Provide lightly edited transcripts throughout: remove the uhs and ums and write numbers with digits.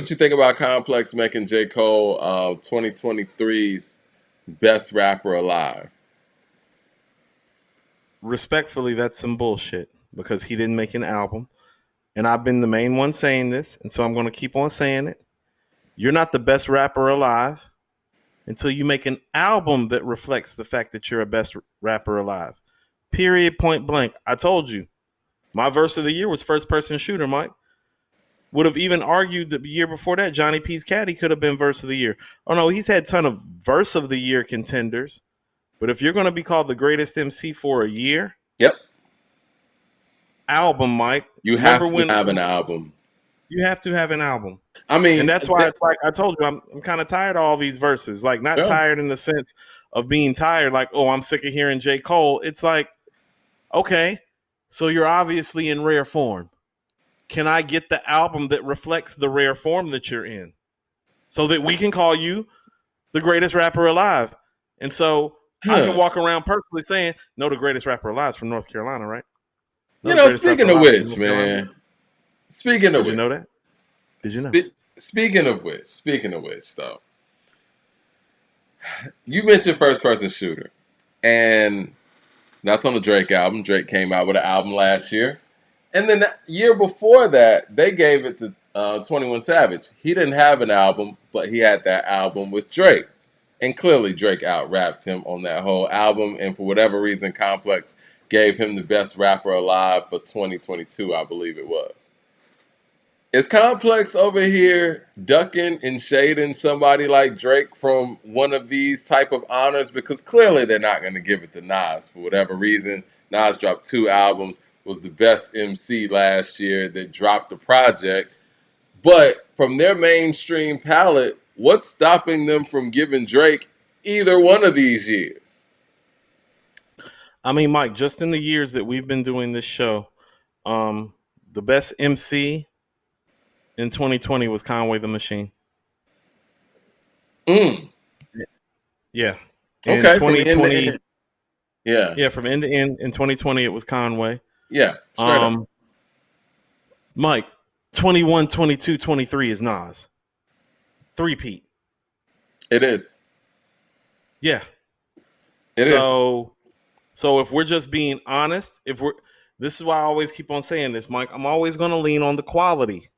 What you think about Complex making J. Cole 2023's best rapper alive? Respectfully, that's some bullshit because he didn't make an album. And I've been the main one saying this, and so I'm going to keep on saying it. You're not the best rapper alive until you make an album that reflects the fact that you're a best rapper alive. Period, point blank. I told you. My verse of the year was First Person Shooter, Mike. Would have even argued the year before that, Johnny P's Caddy could have been verse of the year. Oh no, he's had a ton of verse of the year contenders. But if you're going to be called the greatest MC for a year, Yep. album, Mike. You have Remember to when have an album. you have to have an album. I mean, And that's why it's like I told you, I'm kind of tired of all these verses. Like, not yeah. tired in the sense of being tired, like, oh, I'm sick of hearing J. Cole. It's like, okay, so you're obviously in rare form. Can I get the album that reflects the rare form that you're in so that we can call you the greatest rapper alive? And so I can walk around personally saying, no, the greatest rapper alive is from North Carolina, right? No, speaking of which, man. Speaking of which. Did you know that? Did you know? Speaking of which, though. You mentioned First Person Shooter. And that's on the Drake album. Drake came out with an album last year. And then the year before that, they gave it to 21 Savage. He didn't have an album, but he had that album with Drake. And clearly Drake out-rapped him on that whole album. And for whatever reason, Complex gave him the best rapper alive for 2022, I believe it was. Is Complex over here ducking and shading somebody like Drake from one of these type of honors? Because clearly they're not going to give it to Nas for whatever reason. Nas dropped 2 albums, was the best MC last year that dropped the project. But from their mainstream palette, what's stopping them from giving Drake either one of these years? I mean, Mike, just in the years that we've been doing this show, the best MC in 2020 was Conway the Machine. Yeah. In Okay, 2020. Yeah. Yeah, from end to end in 2020, it was Conway. Yeah, straight up. Mike, 21, 22, 23 is Nas. 3-peat. It is. Yeah. It is. So if we're just being honest, this is why I always keep on saying this, Mike. I'm always going to lean on the quality.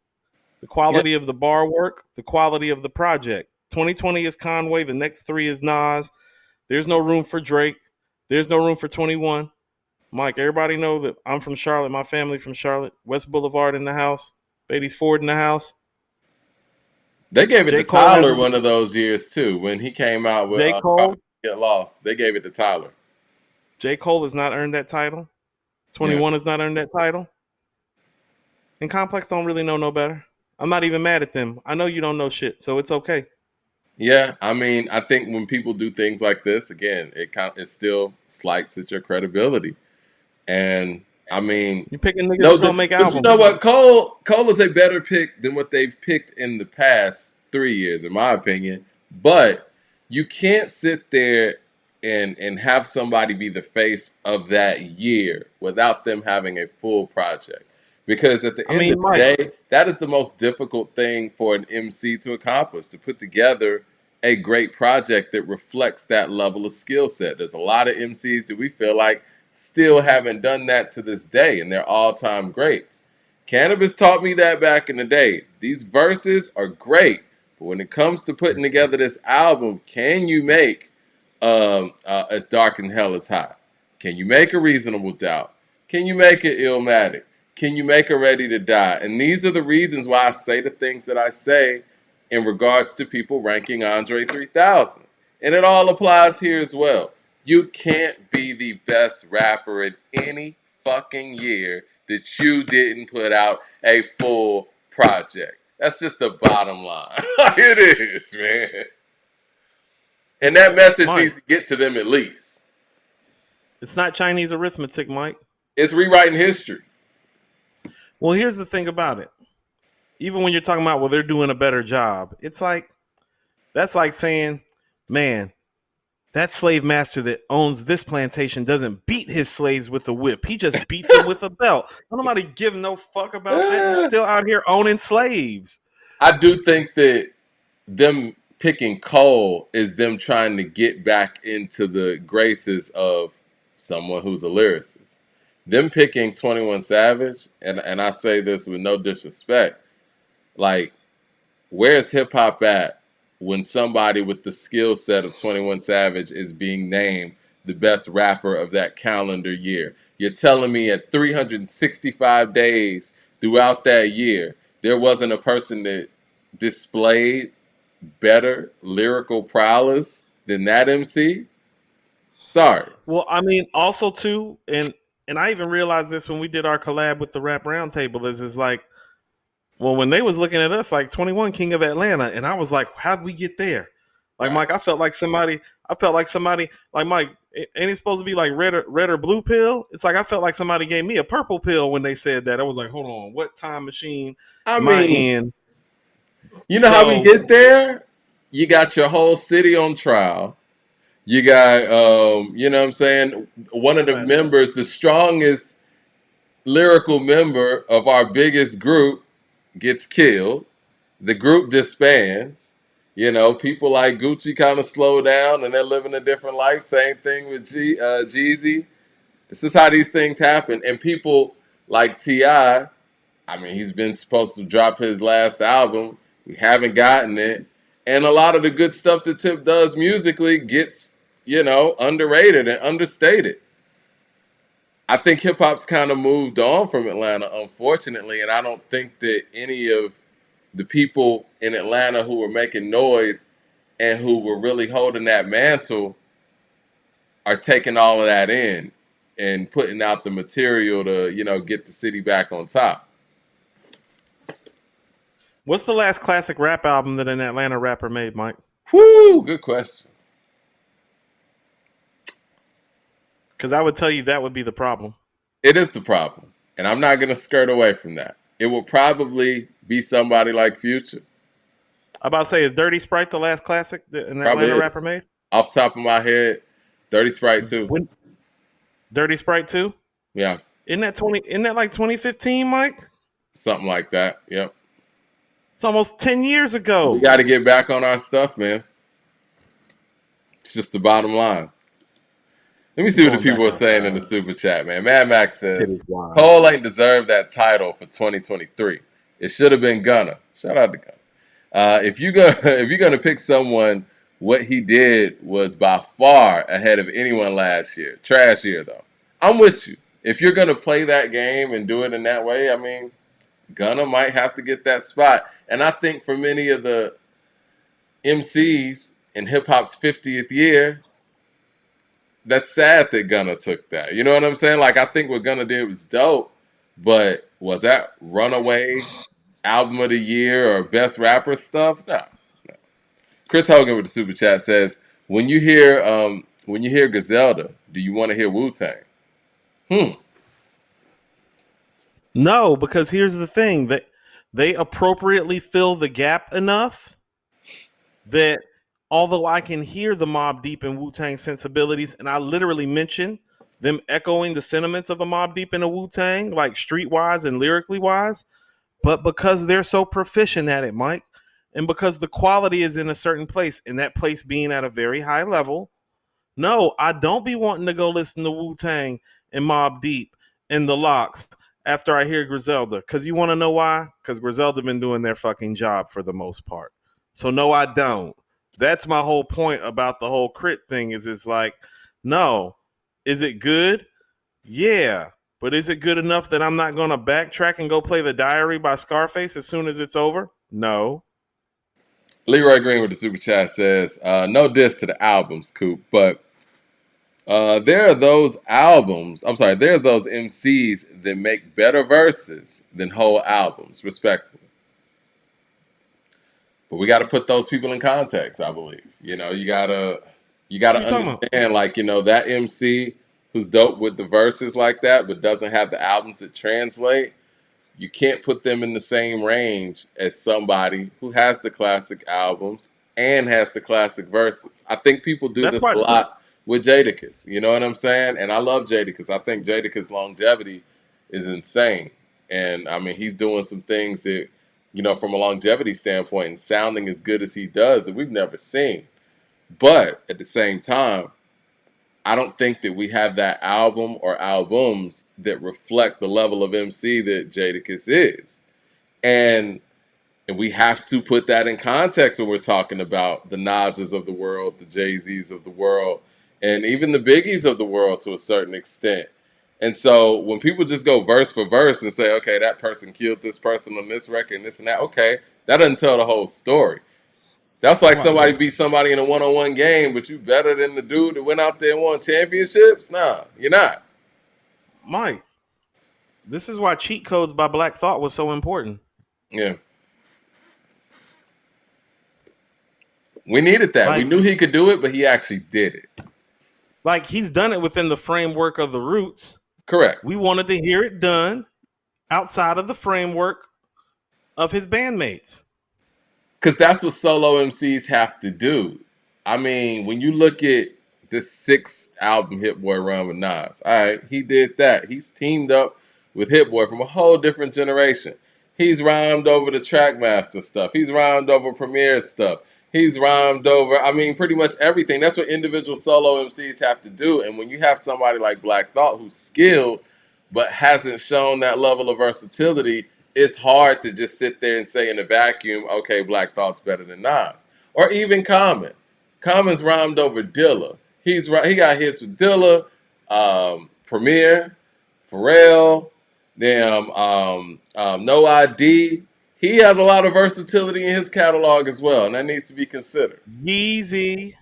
The quality of the bar work, the quality of the project. 2020 is Conway. The next 3 is Nas. There's no room for Drake. There's no room for 21. Mike, everybody know that I'm from Charlotte. My family from Charlotte. West Boulevard in the house. Beatty's Ford in the house. They gave it to Tyler one of those years, too. When he came out with J. Cole. Get Lost. They gave it to Tyler. J. Cole has not earned that title. 21 has not earned that title. And Complex don't really know no better. I'm not even mad at them. I know you don't know shit, so it's okay. Yeah, I mean, I think when people do things like this, again, it still slights at your credibility. And I mean, you picking niggas that don't make albums. You know what? Cole is a better pick than what they've picked in the past 3 years, in my opinion. But you can't sit there and have somebody be the face of that year without them having a full project. Because at the end of the day, that is the most difficult thing for an MC to accomplish, to put together a great project that reflects that level of skill set. There's a lot of MCs that we feel like still haven't done that to this day, and they're all-time greats. Cannabis taught me that back in the day. These verses are great, but when it comes to putting together this album, can you make As Dark and Hell Is Hot? Can you make A Reasonable Doubt? Can you make it Illmatic? Can you make a Ready to Die? And these are the reasons why I say the things that I say in regards to people ranking Andre 3000. And it all applies here as well. You can't be the best rapper in any fucking year that you didn't put out a full project. That's just the bottom line. It is, man. And that message needs to get to them at least. It's not Chinese arithmetic, Mike. It's rewriting history. Well, here's the thing about it. Even when you're talking about, well, they're doing a better job, it's like, that's like saying, man, that slave master that owns this plantation doesn't beat his slaves with a whip. He just beats them with a belt. Nobody give no fuck about that. You're still out here owning slaves. I do think that them picking Cole is them trying to get back into the graces of someone who's a lyricist. Them picking 21 Savage, and I say this with no disrespect, like, where's hip hop at when somebody with the skill set of 21 Savage is being named the best rapper of that calendar year? You're telling me at 365 days throughout that year, there wasn't a person that displayed better lyrical prowess than that MC? Sorry. Well, I mean, also too, and I even realized this when we did our collab with the Rap Roundtable. Is like, well, when they was looking at us like 21 King of Atlanta, and I was like, how'd we get there? Like Right. Mike, I felt like somebody like Mike, ain't it supposed to be like red or blue pill? It's like I felt like somebody gave me a purple pill when they said that. I was like, hold on, what time machine I am I mean, in? you know how we So get there? You got your whole city on trial. You got, you know what I'm saying? One of the facts. members, the strongest lyrical member of our biggest group, gets killed. The group disbands. You know, people like Gucci kind of slow down and they're living a different life. Same thing with Jeezy. This is how these things happen. And people like T.I., I mean, he's been supposed to drop his last album. We haven't gotten it. And a lot of the good stuff that Tip does musically gets, underrated and understated. I think hip hop's kind of moved on from Atlanta, unfortunately. And I don't think that any of the people in Atlanta who were making noise and who were really holding that mantle are taking all of that in and putting out the material to, get the city back on top. What's the last classic rap album that an Atlanta rapper made, Mike? Whoo, good question. Because I would tell you that would be the problem. It is the problem. And I'm not going to skirt away from that. It will probably be somebody like Future. I about to say, is Dirty Sprite the last classic that an Probably Atlanta rapper is. made? Off the top of my head, Dirty Sprite too. When Dirty Sprite 2? Yeah, Isn't that like 2015, Mike? something like that. Yep. It's almost 10 years We ago. got to get back on our stuff, man. It's just the bottom line. Let me We see what the going people back are saying in the outside. super chat, man. Mad Max Shit says is wild. Cole ain't deserved that title for 2023. It should have been Gunna. Shout out to Gunna. If you go, if you're gonna pick someone, what he did was by far ahead of anyone last year. Trash year though. I'm with you. If you're gonna play that game and do it in that way, I mean, Gunna might have to get that spot. And I think for many of the MCs in hip hop's 50th year, that's sad that Gunna took that. You know what I'm saying? Like, I think what Gunna did was dope, but was that runaway album of the year or best rapper stuff? No. Chris Hogan with the super chat says, when you hear Griselda, do you want to hear Wu Tang? Hmm. No, because here's the thing that they appropriately fill the gap enough that although I can hear the Mobb Deep and Wu Tang sensibilities, and I literally mention them echoing the sentiments of a Mobb Deep and a Wu Tang, like streetwise and lyrically wise, but because they're so proficient at it, Mike, and because the quality is in a certain place, and that place being at a very high level, no, I don't be wanting to go listen to Wu Tang and Mobb Deep and the Locks after I hear Griselda. Because you want to know why? Because Griselda been doing their fucking job for the most part. So no, I don't. That's my whole point about the whole crit thing. Is it's like, no, is it good? Yeah, but is it good enough that I'm not gonna backtrack and go play The Diary by Scarface as soon as it's over? No. Leroy Green with the super chat says, no diss to the albums, Coop, but there are those albums, I'm sorry, there are those MCs that make better verses than whole albums, respectfully. But we got to put those people in context, I believe. You gotta What are you talking about? understand, like, that MC who's dope with the verses like that, but doesn't have the albums that translate. You can't put them in the same range as somebody who has the classic albums and has the classic verses. I think people do That's this why. a lot with Jadakiss. You know what I'm saying? And I love Jadakiss. I think Jadakiss' longevity is insane. And I mean, he's doing some things that from a longevity standpoint and sounding as good as he does that we've never seen. But at the same time, I don't think that we have that album or albums that reflect the level of MC that Jadakiss is. And we have to put that in context when we're talking about the Nas's of the world, the Jay-Z's of the world, and even the Biggies of the world to a certain extent. And so when people just go verse for verse and say, okay, that person killed this person on this record and this and that, okay, that doesn't tell the whole story. That's like Right, somebody beat somebody in a one-on-one game, but you better than the dude that went out there and won championships? Nah, you're not. Mike. This is why Cheat Codes by Black Thought was so important. Yeah. We needed that. We Like, knew he could do it, but he actually did it. like he's done it within the framework of the Roots. Correct. We wanted to hear it done outside of the framework of his bandmates. Because that's what solo MCs have to do. I mean, when you look at this 6 album Hit Boy run with Nas, all right, he did that. He's teamed up with Hit Boy from a whole different generation. He's rhymed over the Trackmaster stuff. He's rhymed over Premier stuff. He's rhymed over, I mean, pretty much everything. That's what individual solo MCs have to do. And when you have somebody like Black Thought who's skilled but hasn't shown that level of versatility, it's hard to just sit there and say in a vacuum, okay, Black Thought's better than Nas. Or even Common. Common's rhymed over Dilla. He got hits with Dilla, Premier, Pharrell, No ID. He has a lot of versatility in his catalog as well, and that needs to be considered. Yeezy.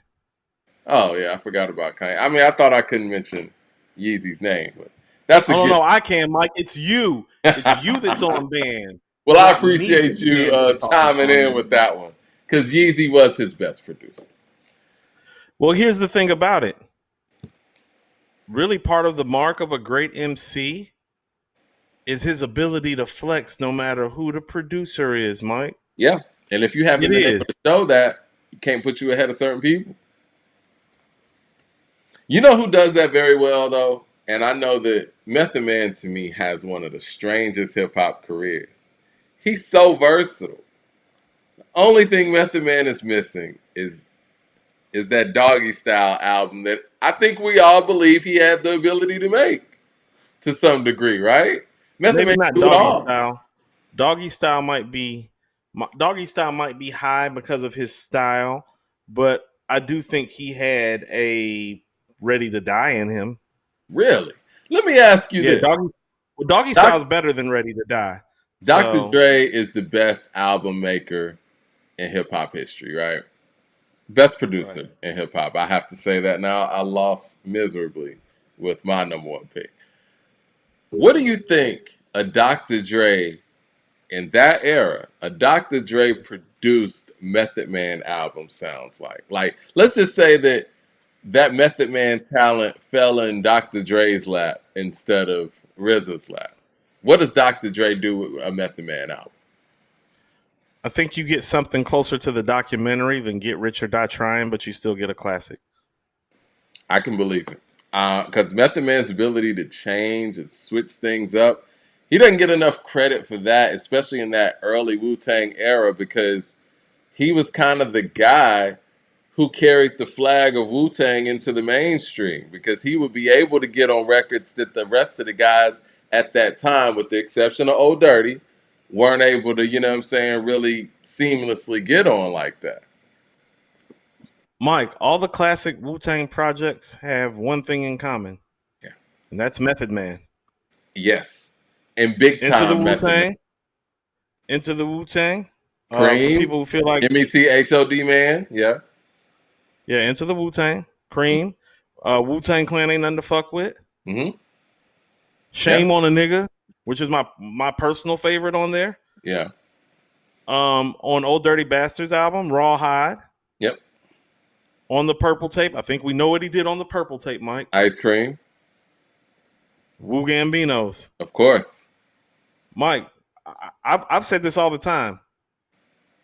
Oh yeah, I forgot about Kanye. I mean, I thought I couldn't mention Yeezy's name, but that's a Oh gift. no, I can, Mike. It's you. It's you that's on band. Well, I Not me appreciate that's you chiming on in band. with that one because Yeezy was his best producer. Well, here's the thing about it. Really, part of the mark of a great MC is his ability to flex no matter who the producer is, Mike. Yeah, and if you haven't It been is. able to show that, you can't put you ahead of certain people. You know who does that very well, though? And I know that Method Man, to me, has one of the strangest hip-hop careers. He's so versatile. The only thing Method Man is missing is that Doggy Style album that I think we all believe he had the ability to make to some degree, right? Method Maybe Man not can do it doggy all. style. Doggy style might be high because of his style, but I do think he had a Ready to Die in him. Really? Let me ask you Yeah, this. doggy style is better than Ready to Die. Dr. So Dre is the best album maker in hip hop history, right? Best producer right. in hip hop. I have to say that now. I lost miserably with my #1 pick. What do you think a Dr. Dre in that era, a Dr. Dre produced Method Man album sounds like? Like, let's just say that Method Man talent fell in Dr. Dre's lap instead of RZA's lap. What does Dr. Dre do with a Method Man album? I think you get something closer to the documentary than Get Rich or Die Trying, but you still get a classic. I can believe it. Because Method Man's ability to change and switch things up, he doesn't get enough credit for that, especially in that early Wu-Tang era, because he was kind of the guy who carried the flag of Wu-Tang into the mainstream, because he would be able to get on records that the rest of the guys at that time, with the exception of Old Dirty, weren't able to, really seamlessly get on like that. Mike, all the classic Wu-Tang projects have one thing in common, Yeah. and that's Method Man. Yes. And big Into the time Method Man. Wu-Tang. Into the Wu-Tang. For Cream, people who feel like METHOD man, yeah. yeah, Into the Wu-Tang, Cream, Wu-Tang Clan ain't nothing to fuck with. Mm-hmm. Yeah, Shame on a Nigga, which is my personal favorite on there. yeah, On Old Dirty Bastards album, Rawhide. yep. On the Purple Tape, I think we know what he did on the Purple Tape, Mike. Ice Cream, Wu Gambinos, of course. Mike. I've said this all the time.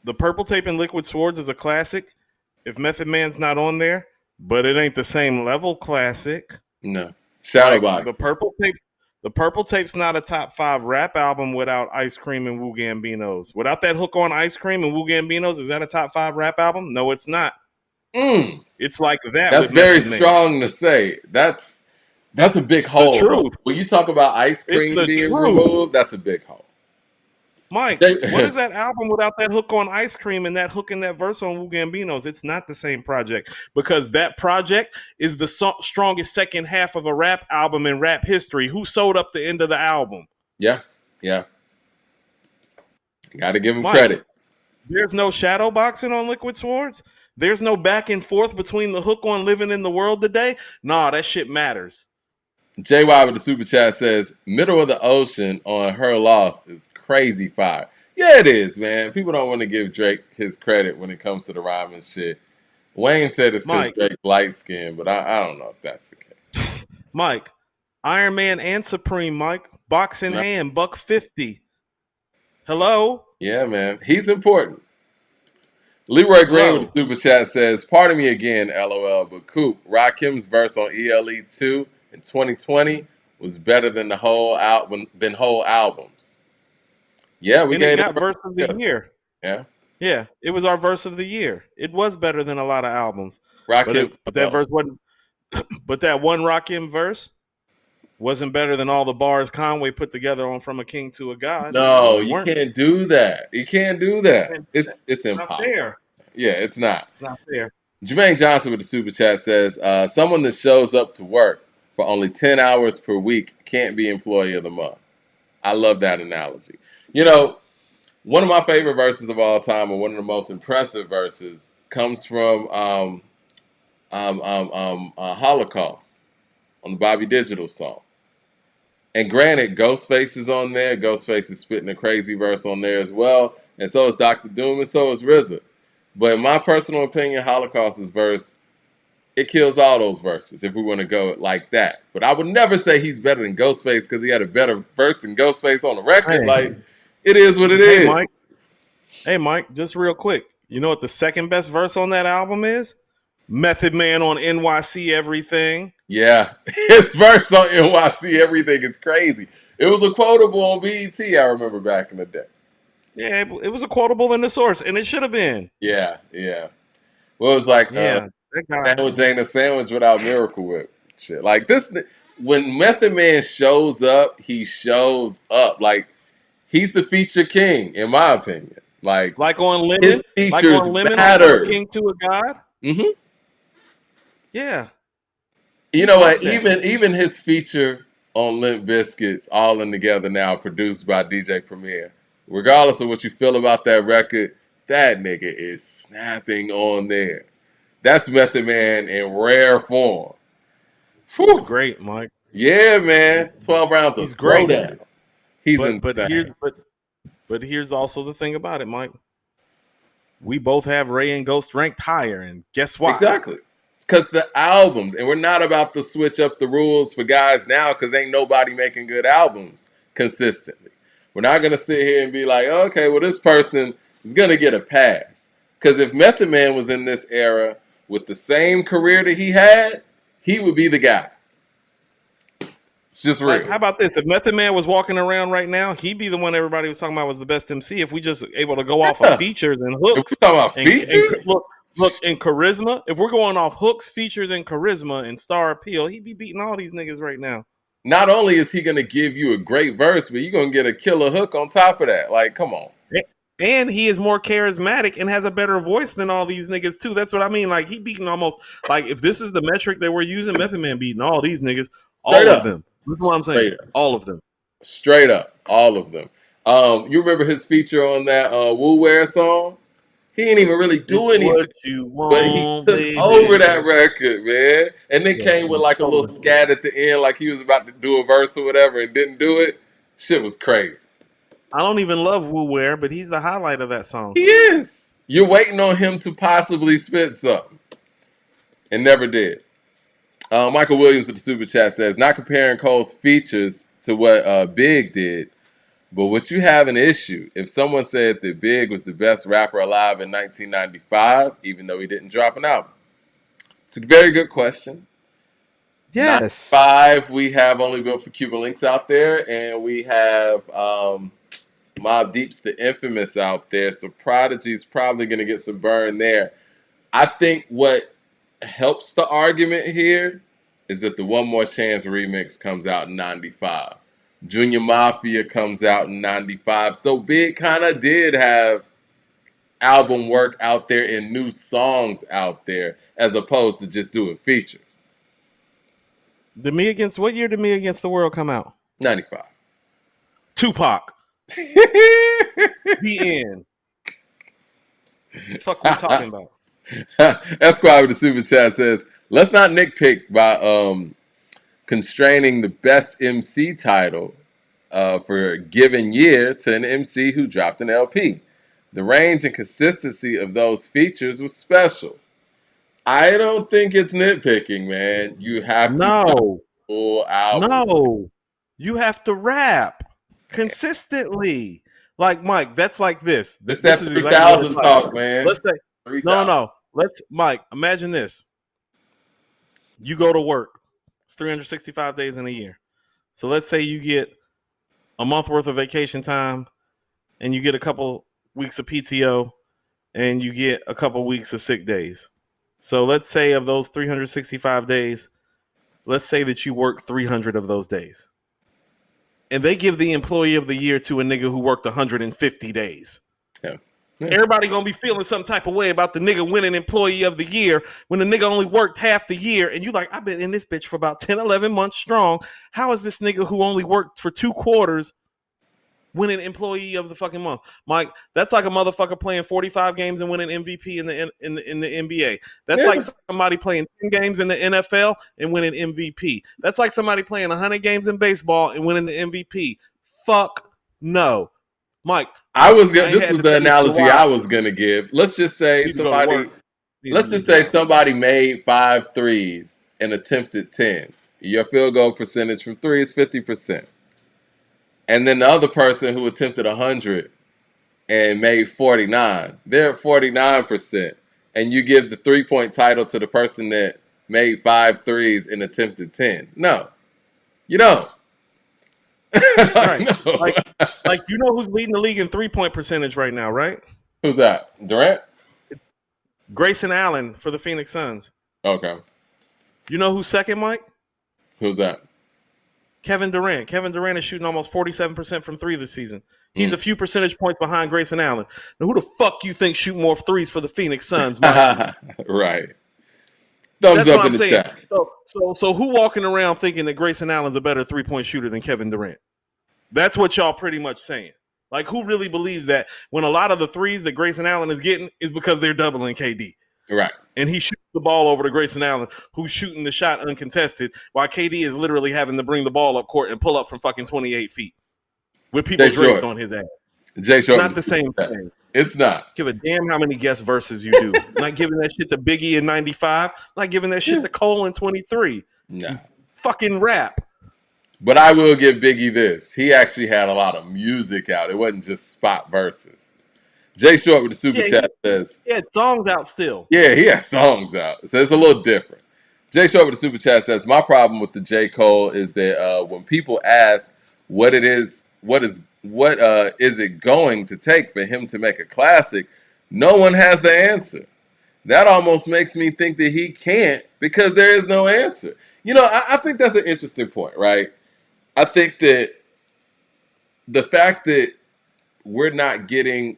The Purple Tape and Liquid Swords is a classic. If Method Man's not on there, but it ain't the same level classic. No. Like Shadowbox. The Purple Tape's not a top 5 rap album without Ice Cream and Wu Gambinos. Without that hook on Ice Cream and Wu Gambinos, is that a top 5 rap album? No, it's not. Mm, It's like that that's with very Method Man. strong to say. That's a big It's the hole, though. truth. When you talk about ice It's cream the being truth. removed, that's a big hole. Mike, what is that album without that hook on Ice Cream and that hook and that verse on Wu Gambinos? It's not the same project because that project is the strongest second half of a rap album in rap history. Who sold up the end of the album? Yeah, yeah. Got to give him Mike, credit. there's no shadow boxing on Liquid Swords. There's no back and forth between the hook on Living in the World Today. Nah, that shit matters. JY with the super chat says, "Middle of the Ocean on Her Loss is crazy fire." Yeah, it is, man. People don't want to give Drake his credit when it comes to the rhyming shit. Wayne said it's because Mike, Drake's light skinned, but I don't know if that's the case. Mike, Iron Man and Supreme, Mike, box in No. hand, $150. Hello? Yeah, man. He's important. Leroy Green with Hello? the super chat says, "Pardon me again, LOL, but Coop, Rakim's verse on ELE 2 in 2020 was better than whole albums." Yeah, we And it gave got them. verse of the year. Yeah. Yeah, it was our verse of the year. It was better than a lot of albums. Rakim But that verse wasn't but that one Rakim verse wasn't better than all the bars Conway put together on From a King to a God. It No, really you weren't. can't do that. You can't do that. Man, It's not impossible. fair. Yeah, it's not. It's not fair. Jermaine Johnson with the super chat says, "Someone that shows up to work for only 10 hours per week can't be employee of the month." I love that analogy. You know, one of my favorite verses of all time, and one of the most impressive verses, comes from Holocaust on the Bobby Digital song. And granted, Ghostface is on there. Ghostface is spitting a crazy verse on there as well. And so is Dr. Doom, and so is RZA. But in my personal opinion, Holocaust's verse, it kills all those verses if we want to go like that. But I would never say he's better than Ghostface because he had a better verse than Ghostface on the record. Hey, Like, it is what it hey is. Mike. Hey Mike, just real quick. You know what the second best verse on that album is? Method Man on NYC Everything. Yeah, his verse on NYC Everything is crazy. It was a quotable on BET, I remember back in the day. Yeah, it was a quotable in the source, and it should have been. Yeah, yeah. Well, it was like Yeah, that guy. sandwich ain't a sandwich without Miracle Whip. Shit. Like this, when Method Man shows up, he shows up. Like, he's the feature king, in my opinion. Like, Like on his Lemon, features on From a matter. King to a God. Hmm. Yeah, You he know what? brought that. Even his feature on Limp Bizkit's All In Together Now, produced by DJ Premier. Regardless of what you feel about that record, that nigga is snapping on there. That's Method Man in rare form. He's Whew. great, Mike. Yeah, man. 12 rounds of He's great. throwdown. He's But insane. here's also the thing about it, Mike. We both have Ray and Ghost ranked higher, and guess why? Exactly. Because the albums, and we're not about to switch up the rules for guys now because ain't nobody making good albums consistently. We're not going to sit here and be like, okay, well, this person is going to get a pass. Because if Method Man was in this era with the same career that he had, he would be the guy. It's just Like, real. how about this? If Method Man was walking around right now, he'd be the one everybody was talking about was the best MC. If we just able to go off of Yeah. features and If we're hooks, talking about and features, look in charisma. If we're going off hooks, features, and charisma and star appeal, he'd be beating all these niggas right now. not only is he going to give you a great verse, but you're going to get a killer hook on top of that. Like, come on. And he is more charismatic and has a better voice than all these niggas too. That's what I mean. Like, he beating almost, like, if this is the metric that we're using, Method Man beating all these niggas, Straight all of up. them. That's what I'm saying. Straight up. All of them. Straight up. All of them. You remember his feature on that Woo Wear song? He didn't even really do It's anything. what you But he want, took baby. over that record, man. And then Yeah, came with like a little totally. scat at the end, like he was about to do a verse or whatever and didn't do it. Shit was crazy. I don't even love Woo Wear, but he's the highlight of that song. He is. You're waiting on him to possibly spit something. And never did. Michael Williams with the super chat says, not comparing Cole's features to what Big did, but would you have an issue if someone said that Big was the best rapper alive in 1995, even though he didn't drop an album? It's a very good question. Yes. 5, we have Only Built for Cuban Links out there, and we have Mob Deep's The Infamous out there. So Prodigy's probably going to get some burn there. I think what helps the argument here is that the One More Chance remix comes out in 95. Junior Mafia comes out in 95. So Big kind of did have album work out there and new songs out there as opposed to just doing features. What year did Me Against the World come out? 95. Tupac. The end. Fuck we talking about? Esquire with the super chat says, let's not nitpick by constraining the best MC title for a given year to an MC who dropped an LP. The range and consistency of those features was special. I don't think it's nitpicking, man. You have to drop No. a full album. No. You have to rap consistently. Like Mike, that's like this. It's This that is exactly what 3,000 it's like. talk, man. Let's say 3,000. no. Let's Mike, imagine this. You go to work. It's 365 days in a year. So let's say you get a month worth of vacation time and you get a couple weeks of PTO and you get a couple weeks of sick days. So let's say of those 365 days, let's say that you work 300 of those days. And they give the employee of the year to a nigga who worked 150 days. Yeah. Everybody gonna be feeling some type of way about the nigga winning employee of the year when the nigga only worked half the year. And you like, I've been in this bitch for about 10, 11 months strong. How is this nigga who only worked for 2 quarters winning employee of the fucking month? Mike, that's like a motherfucker playing 45 games and winning MVP in the NBA. That's like somebody playing 10 games in the NFL and winning MVP. That's like somebody playing 100 games in baseball and winning the MVP. Fuck no. Mike, this was the analogy I was gonna give. Let's just say somebody made 5 threes and attempted 10. Your field goal percentage from 3 is 50%. And then the other person who attempted 100 and made 49, they're at 49%. And you give the 3-point title to the person that made 5 threes and attempted 10. No, you don't. Right. No. Like you know who's leading the league in 3-point percentage right now, right? Who's that? Durant? Grayson Allen for the Phoenix Suns. Okay. You know who's second, Mike? Who's that? Kevin Durant. Kevin Durant is shooting almost 47% from 3 this season. He's a few percentage points behind Grayson Allen. Now, who the fuck you think shoot more threes for the Phoenix Suns, Mike? Right. Thumbs up in the chat. So who walking around thinking that Grayson Allen's a better 3-point shooter than Kevin Durant? That's what y'all pretty much saying. Like, who really believes that when a lot of the threes that Grayson Allen is getting is because they're doubling KD? Right. And he shoots the ball over to Grayson Allen, who's shooting the shot uncontested, while KD is literally having to bring the ball up court and pull up from fucking 28 feet with people draped on his ass. It's not the same thing. It's not. Give a damn how many guest verses you do. Not giving that shit to Biggie in 95. Not giving that shit to Cole in 23. Nah. Fucking rap. But I will give Biggie this. He actually had a lot of music out. It wasn't just spot verses. Jay Short with the super chat says, he had songs out still. Yeah, he has songs out. So it's a little different. Jay Short with the super chat says, my problem with the J. Cole is that when people ask what is it going to take for him to make a classic, no one has the answer. That almost makes me think that he can't because there is no answer. You know, I think that's an interesting point, right? I think that the fact that we're not getting,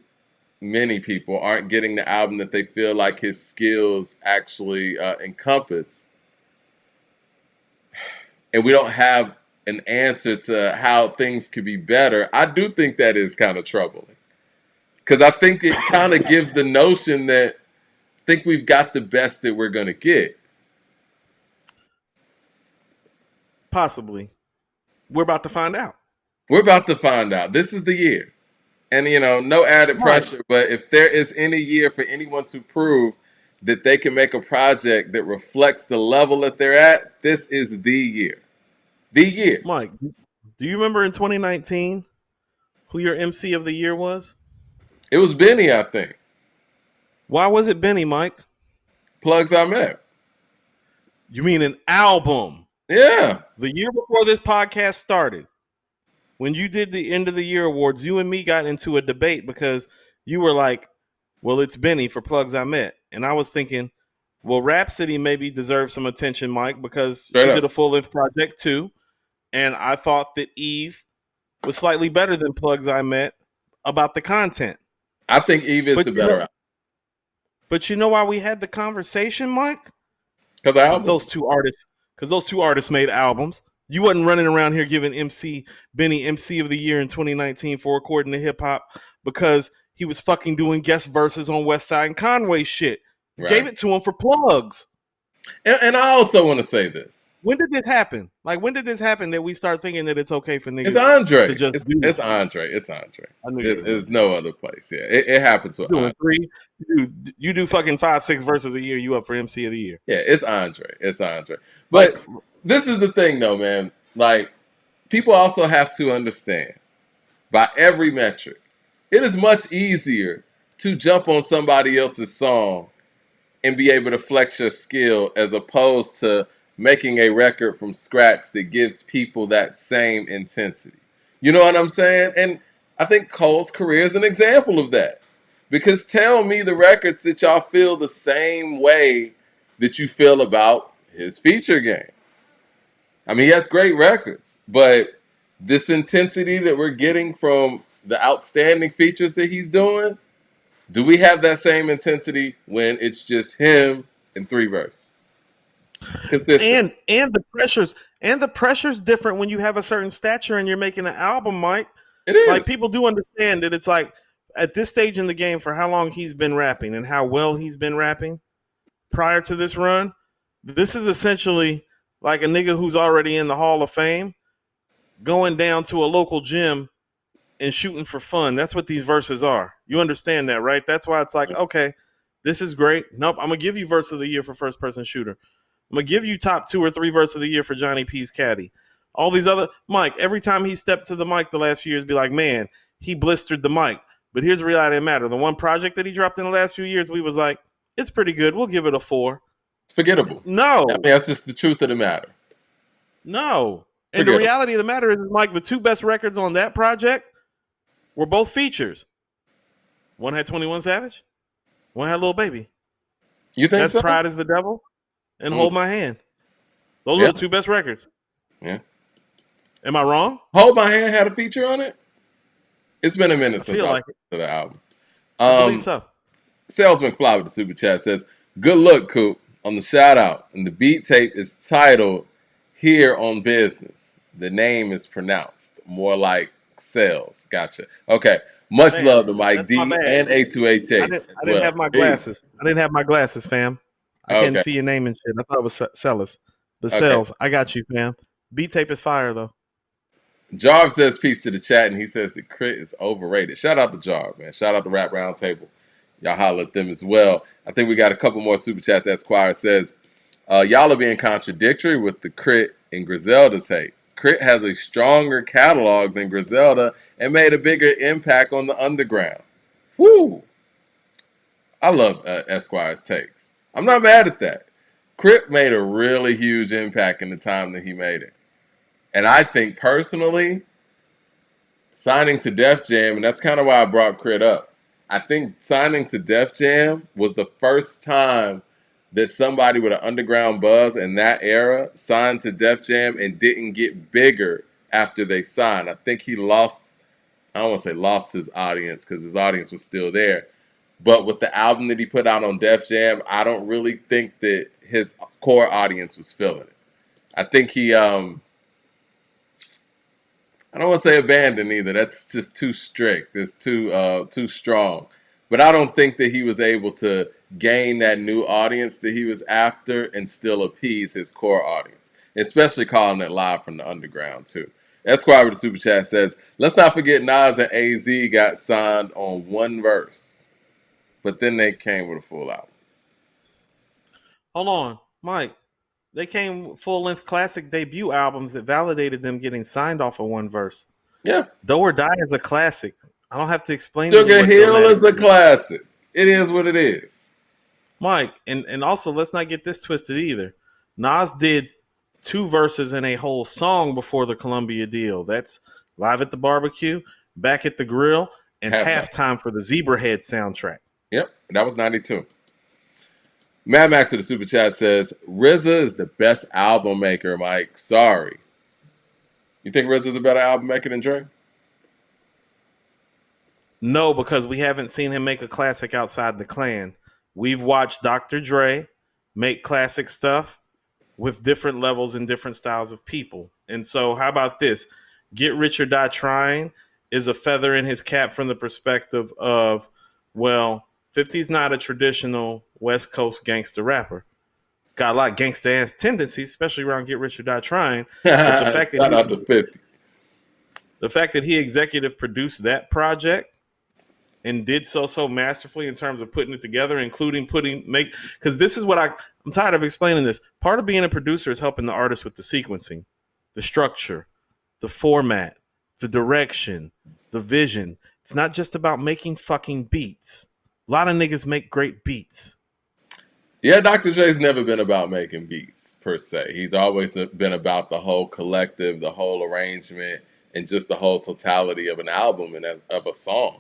many people aren't getting the album that they feel like his skills actually encompass, and we don't have an answer to how things could be better, I do think that is kind of troubling. Because I think it kind of gives the notion that I think we've got the best that we're going to get. Possibly. We're about to find out. We're about to find out. This is the year. And, you know, no added pressure, but if there is any year for anyone to prove that they can make a project that reflects the level that they're at, this is the year. The year. Mike, do you remember in 2019 who your MC of the year was? It was Benny, I think. Why was it Benny, Mike? Plugs I Met. You mean an album? Yeah. The year before this podcast started, when you did the end of the year awards, you and me got into a debate because you were like, well, it's Benny for Plugs I Met. And I was thinking, well, Rhapsody maybe deserves some attention, Mike, because Straight she did up. a full length project too. And I thought that Eve was slightly better than Plugs I Met about the content. I think Eve is But the better album but you know why we had the conversation, Mike? because the Because album. those two artists made albums. You wasn't running around here giving Benny MC of the year in 2019 for according to hip hop because he was fucking doing guest verses on West Side and Conway shit. You gave Right. it to him for plugs. And I also want to say this. When did this happen? Like, when did this happen that we start thinking that it's okay for It's niggas to Andre. just do It's it? Andre. It's Andre. I knew you were doing There's some no bullshit. other place. Yeah, it happens with Andre. Doing three, you do fucking 5-6 verses a year. You up for MC of the year? Yeah, it's Andre. It's Andre. Like, But this is the thing, though, man. Like, people also have to understand by every metric, it is much easier to jump on somebody else's song and be able to flex your skill as opposed to making a record from scratch that gives people that same intensity. You know what I'm saying? And I think Cole's career is an example of that. Because tell me the records that y'all feel the same way that you feel about his feature game. I mean, he has great records, but this intensity that we're getting from the outstanding features that he's doing, do we have that same intensity when it's just him and three verses? Consistent. and the pressure's different when you have a certain stature and you're making an album, Mike. It Like, is. people do understand that it's like at this stage in the game for how long he's been rapping and how well he's been rapping prior to this run. This is essentially like a nigga who's already in the Hall of Fame going down to a local gym and shooting for fun. That's what these verses are. You understand that, right? That's why it's like, okay, this is great. Nope, I'm gonna give you verse of the year for first person shooter. I'm gonna give you top 2 or 3 verse of the year for Johnny P's Caddy. All these other Mike, every time he stepped to the mic the last few years, be like, man, he blistered the mic. But here's the reality of the matter. The one project that he dropped in the last few years, we was like, it's pretty good. We'll give it a 4. It's forgettable. I mean, No, that's just the truth of the matter. no. And the Forgettable. reality of the matter is, Mike, the 2 best records on that project were both features. One had 21 Savage, one had Lil Baby. You think That's so? Pride is the Devil and Mm. Hold My Hand. Those Yeah. are the 2 best records. Yeah. Am I wrong? Hold My Hand had a feature on it. It's been a minute I since feel I like listened it. to the album. I believe Um, so. Salesman Fly with the super chat says, "Good look, Coop, on the shout out, and the beat tape is titled Here on Business. The name is pronounced more like sales. Gotcha. Okay. Much Man, love to Mike that's my D bad. and A2HH I as didn't well. have my Peace. glasses. I didn't have my glasses, fam. I couldn't Okay. see your name and shit. I thought it was Sellers. But Okay. Sales, I got you, fam. Beat tape is fire though. Jarv says peace to the chat, and he says the crit is overrated. Shout out to Jarv, man. Shout out to Rap Roundtable. Y'all holler at them as well. I think we got a couple more super chats. Esquire says, y'all are being contradictory with the Crit and Griselda tape. Crit has a stronger catalog than Griselda and made a bigger impact on the underground. Woo! I love Esquire's takes. I'm not mad at that. Crit made a really huge impact in the time that he made it. And I think personally, signing to Def Jam, and that's kind of why I brought Crit up. I think signing to Def Jam was the first time that somebody with an underground buzz in that era signed to Def Jam and didn't get bigger after they signed. I think he lost, I don't want to say lost his audience because his audience was still there. But with the album that he put out on Def Jam, I don't really think that his core audience was feeling it. I think he I don't want to say abandoned either. That's just too strict. It's too strong. But I don't think that he was able to gain that new audience that he was after and still appease his core audience, especially calling it live from the underground too. Esquire with the super chat says, "Let's not forget Nas and AZ got signed on one verse, but then they came with a full album." Hold on, Mike. They came full length classic debut albums that validated them getting signed off of one verse. Yeah, Do or Die is a classic. I don't have to explain to you Sugar what Hill Illmatic is a is. classic. It is what it is. Mike, and also let's not get this twisted either. Nas did 2 verses in a whole song before the Columbia deal. That's Live at the Barbecue, Back at the Grill, and Halftime. Halftime for the Zebrahead soundtrack. Yep, that was 92. Mad Max with the super chat says RZA is the best album maker, Mike. Sorry. You think RZA's a better album maker than Dre? No, because we haven't seen him make a classic outside the clan. We've watched Dr. Dre make classic stuff with different levels and different styles of people. And so, how about this? Get Rich or Die Trying is a feather in his cap from the perspective of, well, 50's not a traditional West Coast gangster rapper. Got a lot of gangster ass tendencies, especially around Get Rich or Die Trying. But Shout out to 50. the fact that he executive produced that project and did so masterfully in terms of putting it together, including because this is what I'm tired of explaining this. Part of being a producer is helping the artist with the sequencing, the structure, the format, the direction, the vision. It's not just about making fucking beats. A lot of niggas make great beats. Yeah, Dr. Dre's never been about making beats per se. He's always been about the whole collective, the whole arrangement, and just the whole totality of an album and of a song.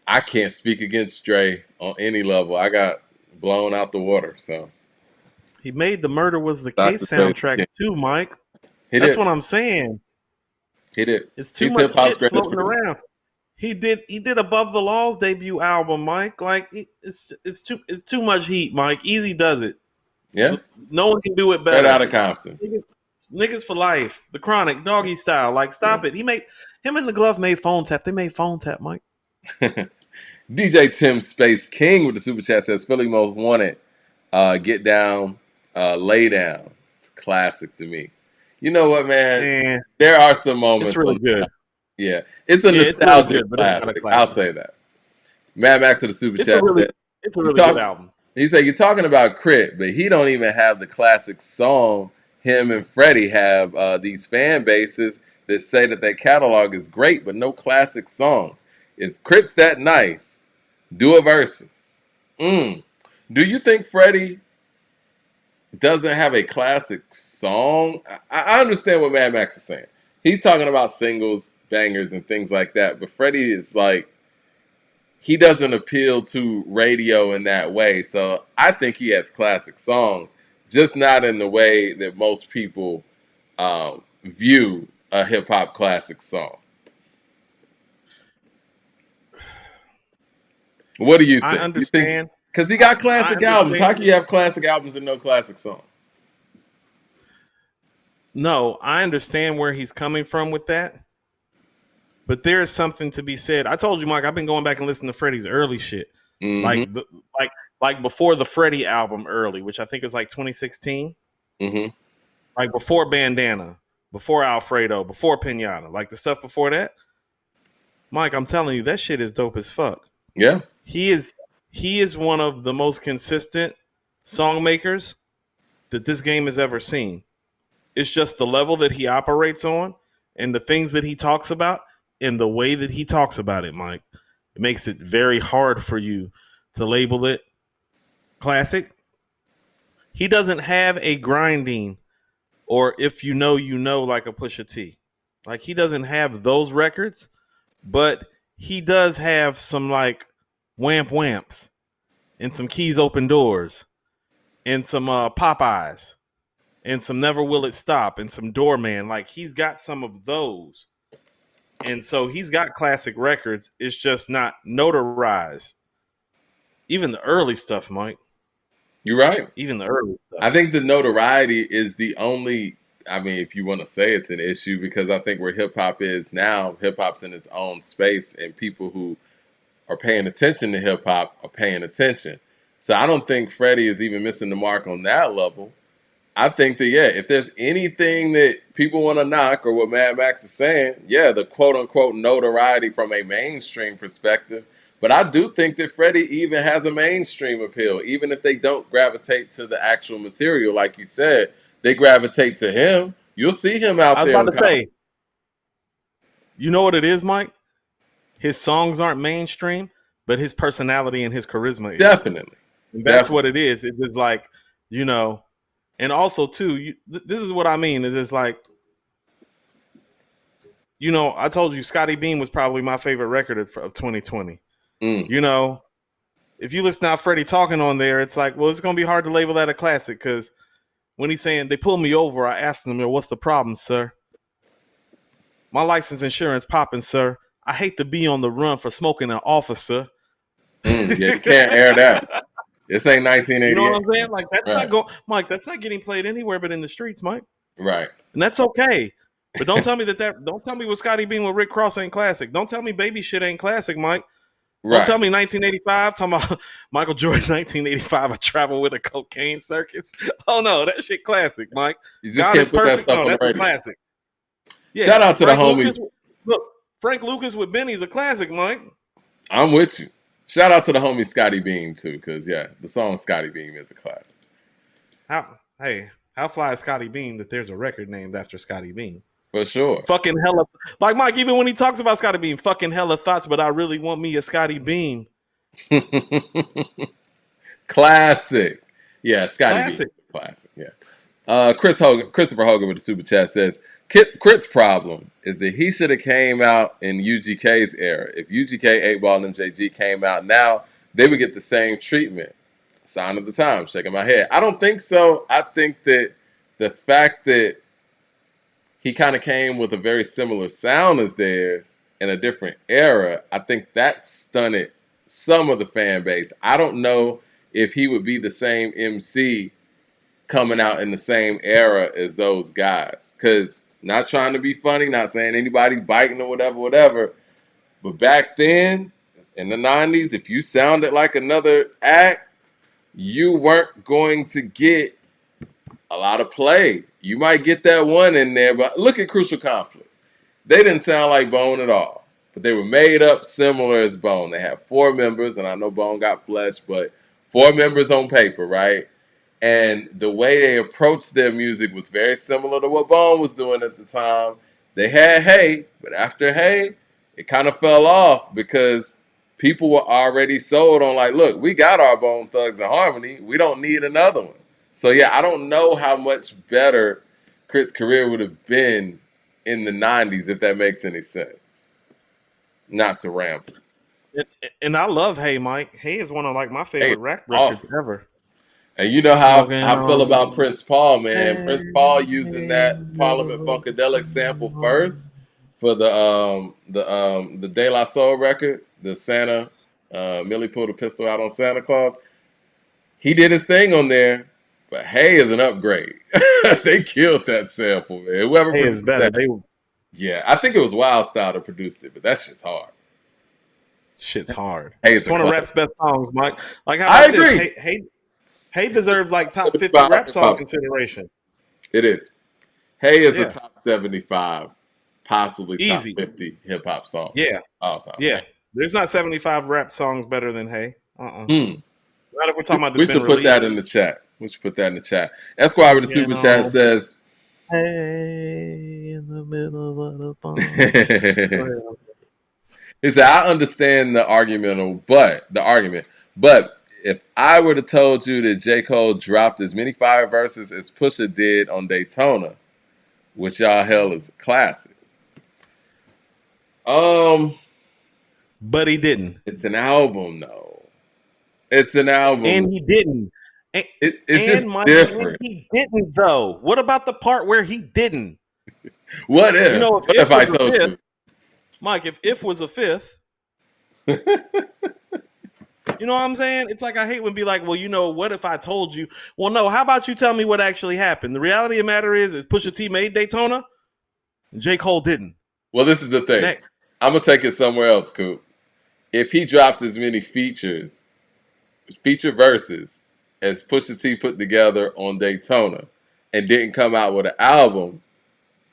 I can't speak against Dre on any level. I got blown out the water. So he made the Murder Was the Dr. Case soundtrack too, Mike. That's what I'm saying. He did. It's too much shit floating around. He did Above the Law's debut album, Mike. Like it's too much heat, Mike. Easy does it. Yeah. No one can do it better. Right out of Compton. Niggas for life. The Chronic, Doggy Style. Like, stop it. Him and the Glove made Phone Tap. They made Phone Tap, Mike. DJ Tim Space King with the super chat says Philly Most Wanted. Get Down, Lay Down. It's a classic to me. You know what, man? There are some moments. It's really good. Yeah, it's a nostalgic classic. I'll say that. Mad Max with the super chat said, it's a really good album. He said, you're talking about Crit, but he don't even have the classic song. Him and Freddie have these fan bases that say that their catalog is great, but no classic songs. If Crit's that nice, do a versus. Do you think Freddie doesn't have a classic song? I understand what Mad Max is saying. He's talking about singles, bangers, and things like that, but Freddie is like, he doesn't appeal to radio in that way. So I think he has classic songs, just not in the way that most people view a hip hop classic song. What do you think? I understand. Because he got classic albums. How can you have classic albums and no classic song? No, I understand where he's coming from with that. But there is something to be said. I told you, Mike, I've been going back and listening to Freddie's early shit. Mm-hmm. Like before the Freddie album early, which I think is like 2016. Mm-hmm. Like before Bandana, before Alfredo, before Pinata. Like the stuff before that. Mike, I'm telling you, that shit is dope as fuck. Yeah. He is one of the most consistent song makers that this game has ever seen. It's just the level that he operates on and the things that he talks about and the way that he talks about it, Mike. It makes it very hard for you to label it classic. He doesn't have a grinding or if you know, like a Pusha T. Like he doesn't have those records, but he does have some like whamp whamps and some keys open doors and some Popeyes and some Never Will It Stop and some Doorman. Like he's got some of those. And so he's got classic records. It's just not notarized. Even the early stuff, Mike. You're right. Even the early stuff. I think the notoriety is the only, I mean, if you want to say it's an issue, because I think where hip hop is now, hip hop's in its own space and people who are paying attention to hip hop are paying attention. So I don't think Freddie is even missing the mark on that level. I think that, yeah, if there's anything that people want to knock or what Mad Max is saying, yeah, the quote-unquote notoriety from a mainstream perspective. But I do think that Freddie even has a mainstream appeal, even if they don't gravitate to the actual material. Like you said, they gravitate to him. You'll see him out there. I was about to say, you know what it is, Mike? His songs aren't mainstream, but his personality and his charisma is. Definitely. And that's what it is. It is like, you know, And also, too, this is what I mean. Is it's like, I told you Scotty Beam was probably my favorite record of 2020. Mm. If you listen to Freddie talking on there, it's like, well, it's going to be hard to label that a classic because when he's saying they pulled me over, I asked them, what's the problem, sir? My license insurance popping, sir. I hate to be on the run for smoking an officer. Yeah, you can't air that. This ain't 1988. You know what I'm saying? Like, that's right. not going, Mike. That's not getting played anywhere but in the streets, Mike. Right. And that's okay. But don't tell me don't tell me what Scotty Beam with Rick Ross ain't classic. Don't tell me Baby Shit ain't classic, Mike. Don't tell me 1985. Talking about Michael Jordan, 1985. I travel with a cocaine circus. Oh no, that shit classic, Mike. You just can't put that stuff on the radio. Classic. Yeah. Shout out to the homies. Look, Frank Lucas with Benny's a classic, Mike. I'm with you. Shout out to the homie Scotty Beam too, because the song Scotty Beam is a classic. How fly is Scotty Beam that there's a record named after Scotty Beam? For sure. Fucking hella, like Mike, even when he talks about Scotty Beam, fucking hella thoughts, but I really want me a Scotty Beam. Classic. Yeah, Scotty Beam. Classic. Yeah. Christopher Hogan with the super chat says, Crit's problem is that he should have came out in UGK's era. If UGK, 8Ball, and MJG came out now, they would get the same treatment. Sign of the time, shaking my head. I don't think so. I think that the fact that he kind of came with a very similar sound as theirs in a different era, I think that stunted some of the fan base. I don't know if he would be the same MC coming out in the same era as those guys. Because, not trying to be funny, not saying anybody's biting or whatever, but back then, in the 90s, if you sounded like another act, you weren't going to get a lot of play. You might get that one in there, but look at Crucial Conflict. They didn't sound like Bone at all, but they were made up similar as Bone. They had 4 members, and I know Bone got flesh, but 4 members on paper, right? And the way they approached their music was very similar to what Bone was doing at the time. They had Hey, but after Hey, it kind of fell off because people were already sold on like, look, we got our Bone Thugs and Harmony. We don't need another one. So, yeah, I don't know how much better Crit's career would have been in the 90s, if that makes any sense. Not to ramble. And I love Hey, Mike. Hey is one of like my favorite rap records ever. And you know how I feel about Prince Paul, man. Prince Paul using that Parliament Funkadelic sample first for the De La Soul record, the Santa, Millie pulled a pistol out on Santa Claus. He did his thing on there, but Hey is an upgrade. They killed that sample, man. Whoever Hey produced is better. that. Yeah, I think it was Wild Style that produced it, but that shit's hard. Shit's hard. Hey, it's one of rap's best songs, Mike. Like how I agree. Hey deserves like top 50 rap song consideration. It is. Hey is a top 75, possibly easy top 50 hip hop song. Yeah, all time. Yeah, there's not 75 rap songs better than Hey. Not if we're talking about this. We should put that in the chat. Esquire with the super chat says, Hey, in the middle of the phone. He said, I understand the argument, but if I would have told you that J. Cole dropped as many fire verses as Pusha did on Daytona, which y'all hell is a classic. But he didn't. It's an album, though. It's an album. And he didn't. It's just different. He didn't, though. What about the part where he didn't? What if? What if I told you? Mike, if was a fifth, you know what I'm saying? It's like I hate when be like, well, what if I told you? Well, no, how about you tell me what actually happened? The reality of the matter is Pusha T made Daytona, and J. Cole didn't. Well, this is the thing. Next. I'm going to take it somewhere else, Coop. If he drops as many feature verses as Pusha T put together on Daytona and didn't come out with an album,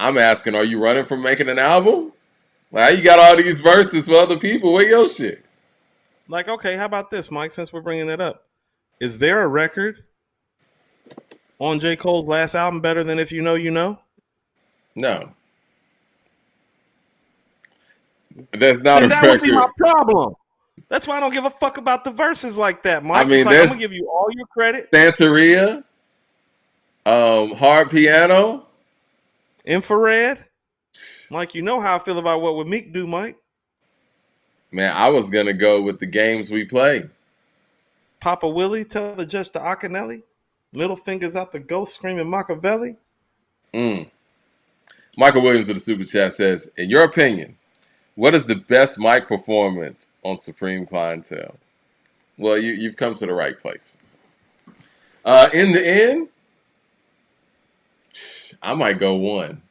I'm asking, are you running from making an album? Like, you got all these verses for other people. Where your shit? Like, okay, how about this, Mike, since we're bringing it up? Is there a record on J. Cole's last album better than If You Know, You Know? No. That's not a record. That would be my problem. That's why I don't give a fuck about the verses like that, Mike. I mean, I'm going to give you all your credit. Santeria. Hard piano. Infrared. Mike, you know how I feel about what would Meek do, Mike. Man, I was gonna go with the games we play. Papa Willie, tell the judge to Akinelli. Middle fingers out the ghost screaming Machiavelli. Mm. Michael Williams of the Super Chat says, in your opinion, what is the best mic performance on Supreme Clientele? Well, you've come to the right place. In the end, I might go one.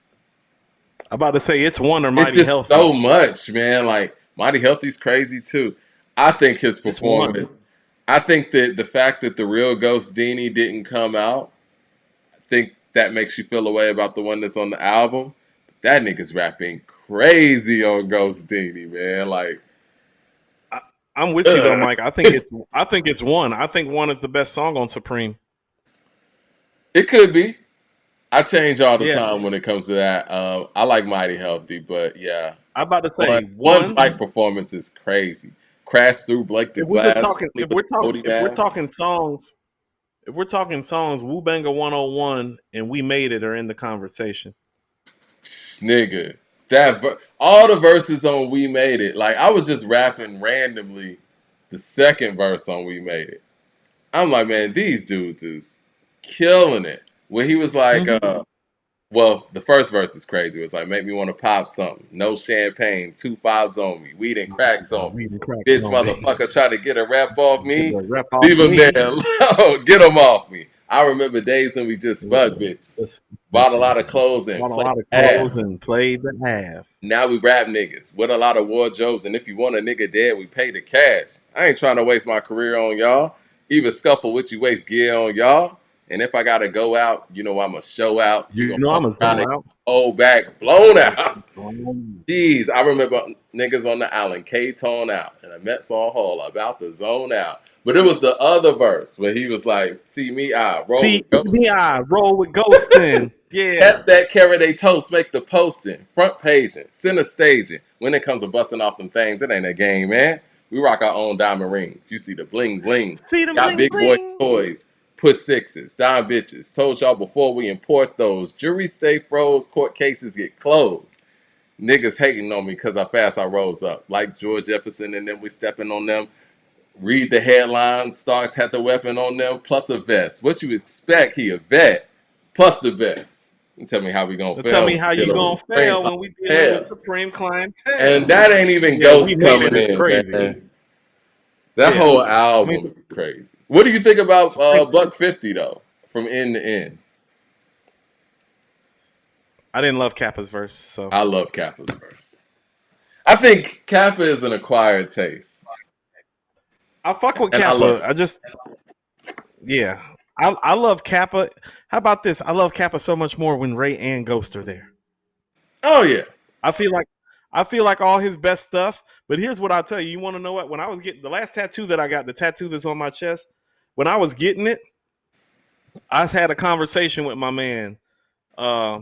I'm about to say it's one or It's Mighty just Healthy. so much, man. Like Mighty Healthy's crazy too. I think his It's one. performance. I think that the fact that the real Ghost Dini didn't come out, I think that makes you feel a way about the one that's on the album. But that nigga's rapping crazy on Ghost Dini, man. Like, I'm with you though, Mike. I think it's one. I think one is the best song on Supreme. it could be. I change all the Yeah. time when it comes to that. I like Mighty Healthy, but yeah, I'm about to say one's one. mic performance is crazy. Crash through, break the If we're just glass, talking, only with the Cody if we're mask. talking songs, Wu Banger 101 and We Made It are in the conversation. Nigga, all the verses on We Made It. Like I was just rapping randomly the second verse on We Made It. I'm like, man, these dudes is killing it. When he was like, Mm-hmm. well, the first verse is crazy. It was like, make me want to pop something. No champagne, 2 5s on me, weed and cracks on me. Weed and crack Bitch, on me. motherfucker, try to get a rap off Get me. the rep off Leave him me. there. Get him off me. I remember days when we just fucked bitches. Just Bought a lot of bitches. clothes and Bought a played lot of ass. clothes and played the half. Now we rap niggas with a lot of wardrobes, and if you want a nigga dead, we pay the cash. I ain't trying to waste my career on y'all. Even scuffle with you, waste gear on y'all. And if I gotta go out, you know I'ma show out. You You gonna know fuck I'm a around zone and out. hold back, blown out. Um, Jeez, I remember niggas on the island K-tone out, and I met Saul Hall about to zone out. But it was the other verse where he was like, "See me, I roll See with ghosts." me, I roll with ghosting. Yeah. Cats that carry they toast make the posting, front paging, center staging. When it comes to busting off them things, it ain't a game, man. We rock our own diamond rings. You see the bling bling. See them Got bling big boy bling. toys. Put sixes, dime bitches. Told y'all before we import those. Juries stay froze, court cases get closed. Niggas hating on me because how fast I rose up. Like George Jefferson and then we stepping on them. Read the headline. Starks had the weapon on them plus a vest. What you expect? He a vet plus the vest. You tell me how we gonna Now tell fail me when how we you dealing with gonna supreme fail when we dealing with clientele. supreme And clientele. that ain't even Yeah, we Ghost made it coming is in, crazy. man. That Yeah. whole I mean, album is crazy. What do you think about Supreme. Buck 50 though? From end to end. I didn't love Kappa's verse, so I love Kappa's verse. I think Kappa is an acquired taste. I fuck with And I love Kappa. it. I just yeah. I love Kappa. How about this? I love Kappa so much more when Ray and Ghost are there. Oh yeah. I feel like all his best stuff. But here's what I'll tell you. You want to know what? When I was getting the last tattoo that I got, the tattoo that's on my chest, when I was getting it, I had a conversation with my man, uh,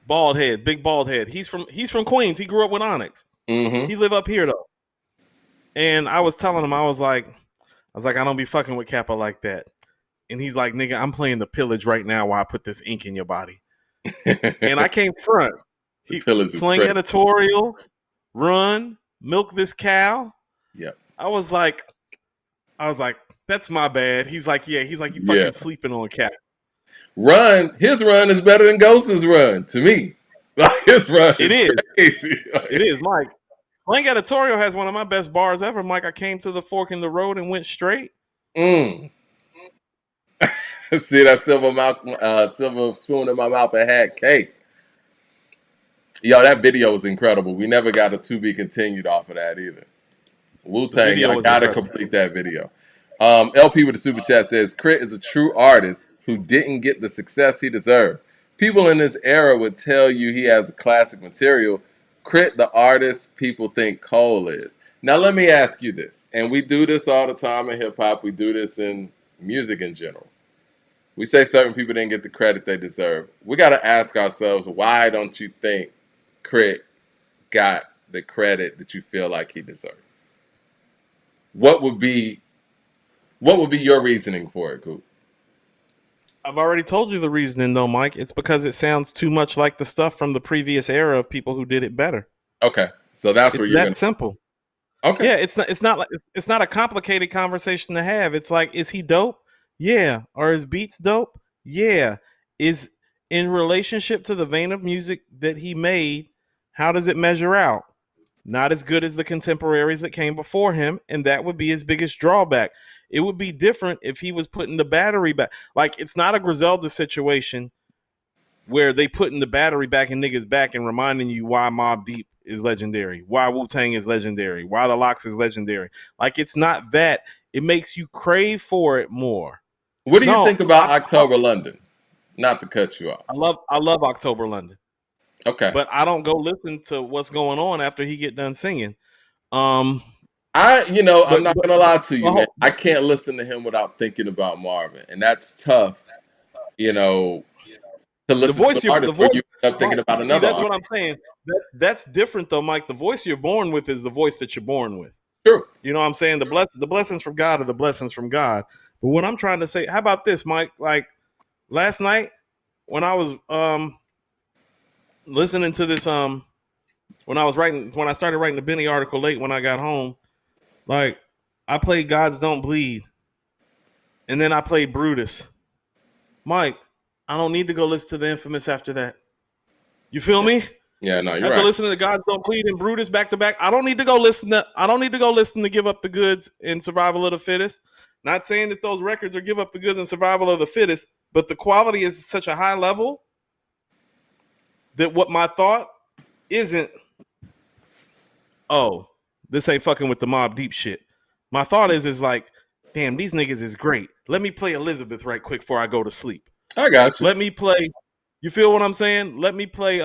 bald head, big bald head. He's from Queens. He grew up with Onyx. Mm-hmm. He live up here though. And I was telling him, I was like, I don't be fucking with Kappa like that. And he's like, nigga, I'm playing the pillage right now while I put this ink in your body. And I came front. The He pillage is sling crazy. editorial, run, milk this cow. Yep. I was like, that's my bad. He's like, yeah. He's like, you Yeah. fucking sleeping on Cap. His run is better than Ghost's run to me. Like his run It is is. crazy. It is, Mike. Sling editorial has one of my best bars ever, Mike. I came to the fork in the road and went straight. Mm. See that silver spoon in my mouth and had cake. Yo, that video was incredible. We never got a to be continued off of that either. Wu The Tang, video y'all was gotta incredible. complete that video. LP with the super chat says Crit is a true artist who didn't get the success he deserved. People in this era would tell you he has classic material. Crit, the artist people think Cole is. Now let me ask you this, and we do this all the time in hip hop. We do this in music in general. We say certain people didn't get the credit they deserve. We got to ask ourselves, why don't you think Crit got the credit that you feel like he deserved? What would be your reasoning for it, Coop? I've already told you the reasoning, though, Mike. It's because it sounds too much like the stuff from the previous era of people who did it better. Okay, so that's where It's you're that gonna. simple. Okay. Yeah, it's not a complicated conversation to have. It's like, is he dope? Yeah. Are his beats dope? Yeah. Is in relationship to the vein of music that he made, how does it measure out? Not as good as the contemporaries that came before him, and that would be his biggest drawback. It would be different if he was putting the battery back. Like, it's not a Griselda situation where they putting the battery back in niggas' back and reminding you why Mobb Deep is legendary, why Wu Tang is legendary, why the Locks is legendary. Like, it's not that. It makes you crave for it more. What do you No, think about October London? Not to cut you off. I love October London, Okay. but I don't go listen to what's going on after he get done singing. Um, I'm not gonna lie to you, man. I but can't listen to him without thinking about Marvin, and that's tough. You know, to listen to an the artist where voice, you end up thinking Mike. about See, another that's what artist. I'm saying. That's different though, Mike. The voice you're born with is the voice that you're born with. True. You know what I'm saying? The blessings from God are the blessings from God. But what I'm trying to say, how about this, Mike? Like last night when I was listening to this when I started writing the Benny article late when I got home, like I played Gods Don't Bleed and then I played Brutus. Mike, I don't need to go listen to the Infamous after that. You feel me? Yeah, no, you're After right. listening to Gods Don't Bleed and Brutus back to back, I don't need to go listen to Give Up the Goods and Survival of the Fittest. Not saying that those records are Give Up the Goods and Survival of the Fittest, but the quality is such a high level that what my thought isn't, oh, this ain't fucking with the Mobb Deep shit. My thought is like, damn, these niggas is great. Let me play Elizabeth right quick before I go to sleep. I got you. Let me play, you feel what I'm saying? Let me play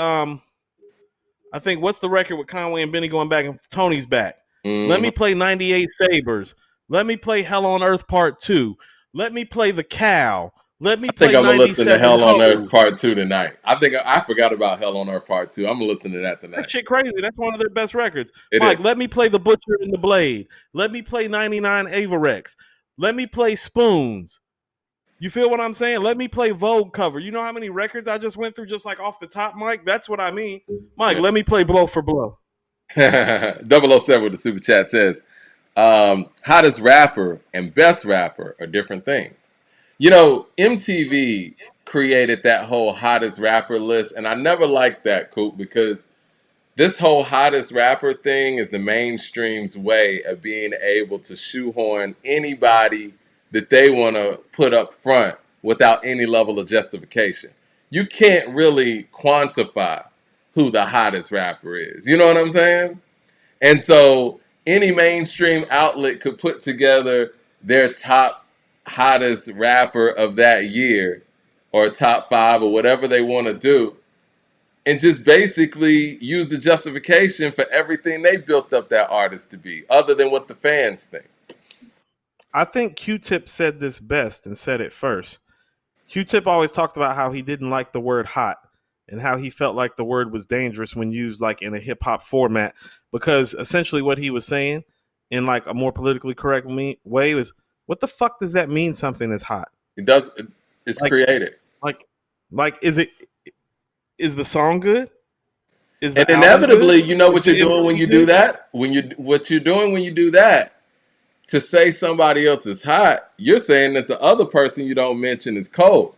I think what's the record with Conway and Benny going back and Tony's back. Let Hmm. me play 98 Sabres. Let me play Hell on Earth Part 2. Let me play The Cow. Let me I think play I'm gonna listen to 97 Hell on Earth Hoes. Part Two tonight. I think I forgot about Hell on Earth Part Two. I'm gonna listen to that That tonight. shit crazy. That's one of their best records. It Mike, is. let me play The Butcher and the Blade. Let me play 99 Avarex. Let me play Spoons. You feel what I'm saying? Let me play Vogue cover. You know how many records I just went through just like off the top, Mike? That's what I mean. Mike, Yeah. let me play Blow for Blow. 007 with the super chat says, hottest rapper and best rapper are different things. MTV created that whole hottest rapper list, and I never liked that, Coop, because this whole hottest rapper thing is the mainstream's way of being able to shoehorn anybody that they want to put up front without any level of justification. You can't really quantify who the hottest rapper is. You know what I'm saying? And so any mainstream outlet could put together their top hottest rapper of that year or top five or whatever they want to do and just basically use the justification for everything they built up that artist to be, other than what the fans think. I think Q-Tip said this best and said it first. Q-Tip always talked about how he didn't like the word hot and how he felt like the word was dangerous when used like in a hip hop format because essentially what he was saying in like a more politically correct way was, what the fuck does that mean, something is hot? It does. It's Like created, like like is the song good? Is and the album good? inevitably, you know Is what you're the doing when MC you do good? that. What you're doing when you do that, to say somebody else is hot, you're saying that the other person you don't mention is cold.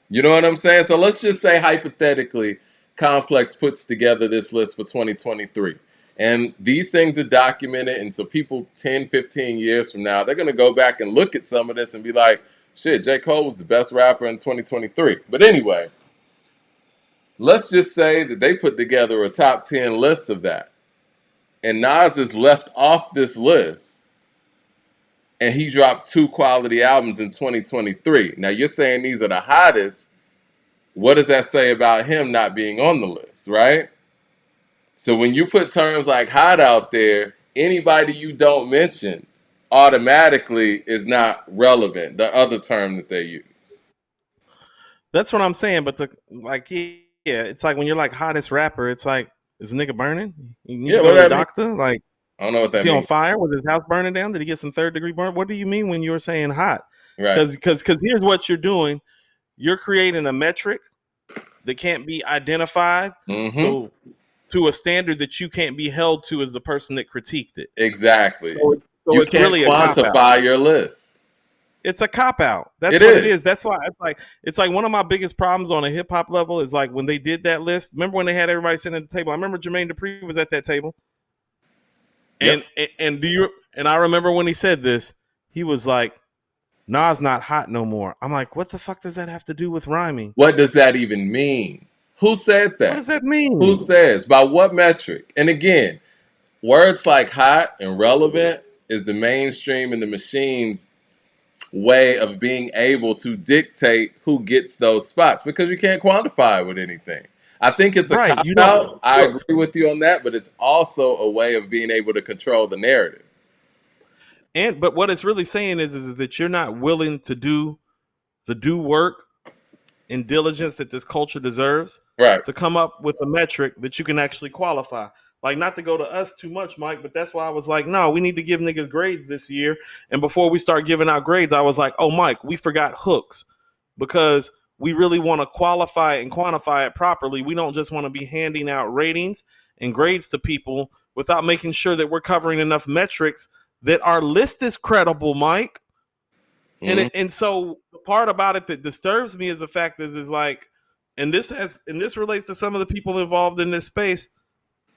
You know what I'm saying? So let's just say hypothetically, Complex puts together this list for 2023. And these things are documented. And so people 10, 15 years from now, they're going to go back and look at some of this and be like, shit, J. Cole was the best rapper in 2023. But anyway, let's just say that they put together a top 10 list of that. And Nas is left off this list. And he dropped two quality albums in 2023. Now you're saying these are the hottest. What does that say about him not being on the list, right? So when you put terms like hot out there, anybody you don't mention automatically is not relevant, the other term that they use. That's what I'm saying. But yeah, it's like when you're like hottest rapper, it's like, is a nigga burning? You need Yeah, to what go does to the that mean? doctor? Like, I don't know what is that he on means. fire? Was his house burning down? Did he get some third degree burn? What do you mean when you were saying hot? Right. Because here's what you're doing. you're creating a metric that can't be identified. Mm-hmm. So to a standard that you can't be held to as the person that critiqued it. Exactly. So You it's can't really a cop out. quantify your list. It's a cop out. That's It what it is. is. That's why it's like one of my biggest problems on a hip hop level is like when they did that list. Remember when they had everybody sitting at the table? I remember Jermaine Dupri was at that table. Yep. And do you and I remember when he said this, he was like, Nas not hot no more. I'm like, what the fuck does that have to do with rhyming? What does that even mean? Who said What that? does that Who mean? says? By what metric? And again, words like hot and relevant is the mainstream and the machine's way of being able to dictate who gets those spots because you can't quantify it with anything. I think it's a Right. cop You out. don't I look. agree with you on that, but it's also a way of being able to control the narrative. And but what it's really saying is that you're not willing to do the due work and diligence that this culture deserves Right. to come up with a metric that you can actually qualify. Like, not to go to us too much, Mike, but that's why I was like, no, we need to give niggas grades this year. And before we start giving out grades, I was like, oh, Mike, we forgot hooks because we really want to qualify it and quantify it properly. We don't just want to be handing out ratings and grades to people without making sure that we're covering enough metrics that our list is credible, Mike. Mm-hmm. And so the part about it that disturbs me is the fact is like, and this relates to some of the people involved in this space.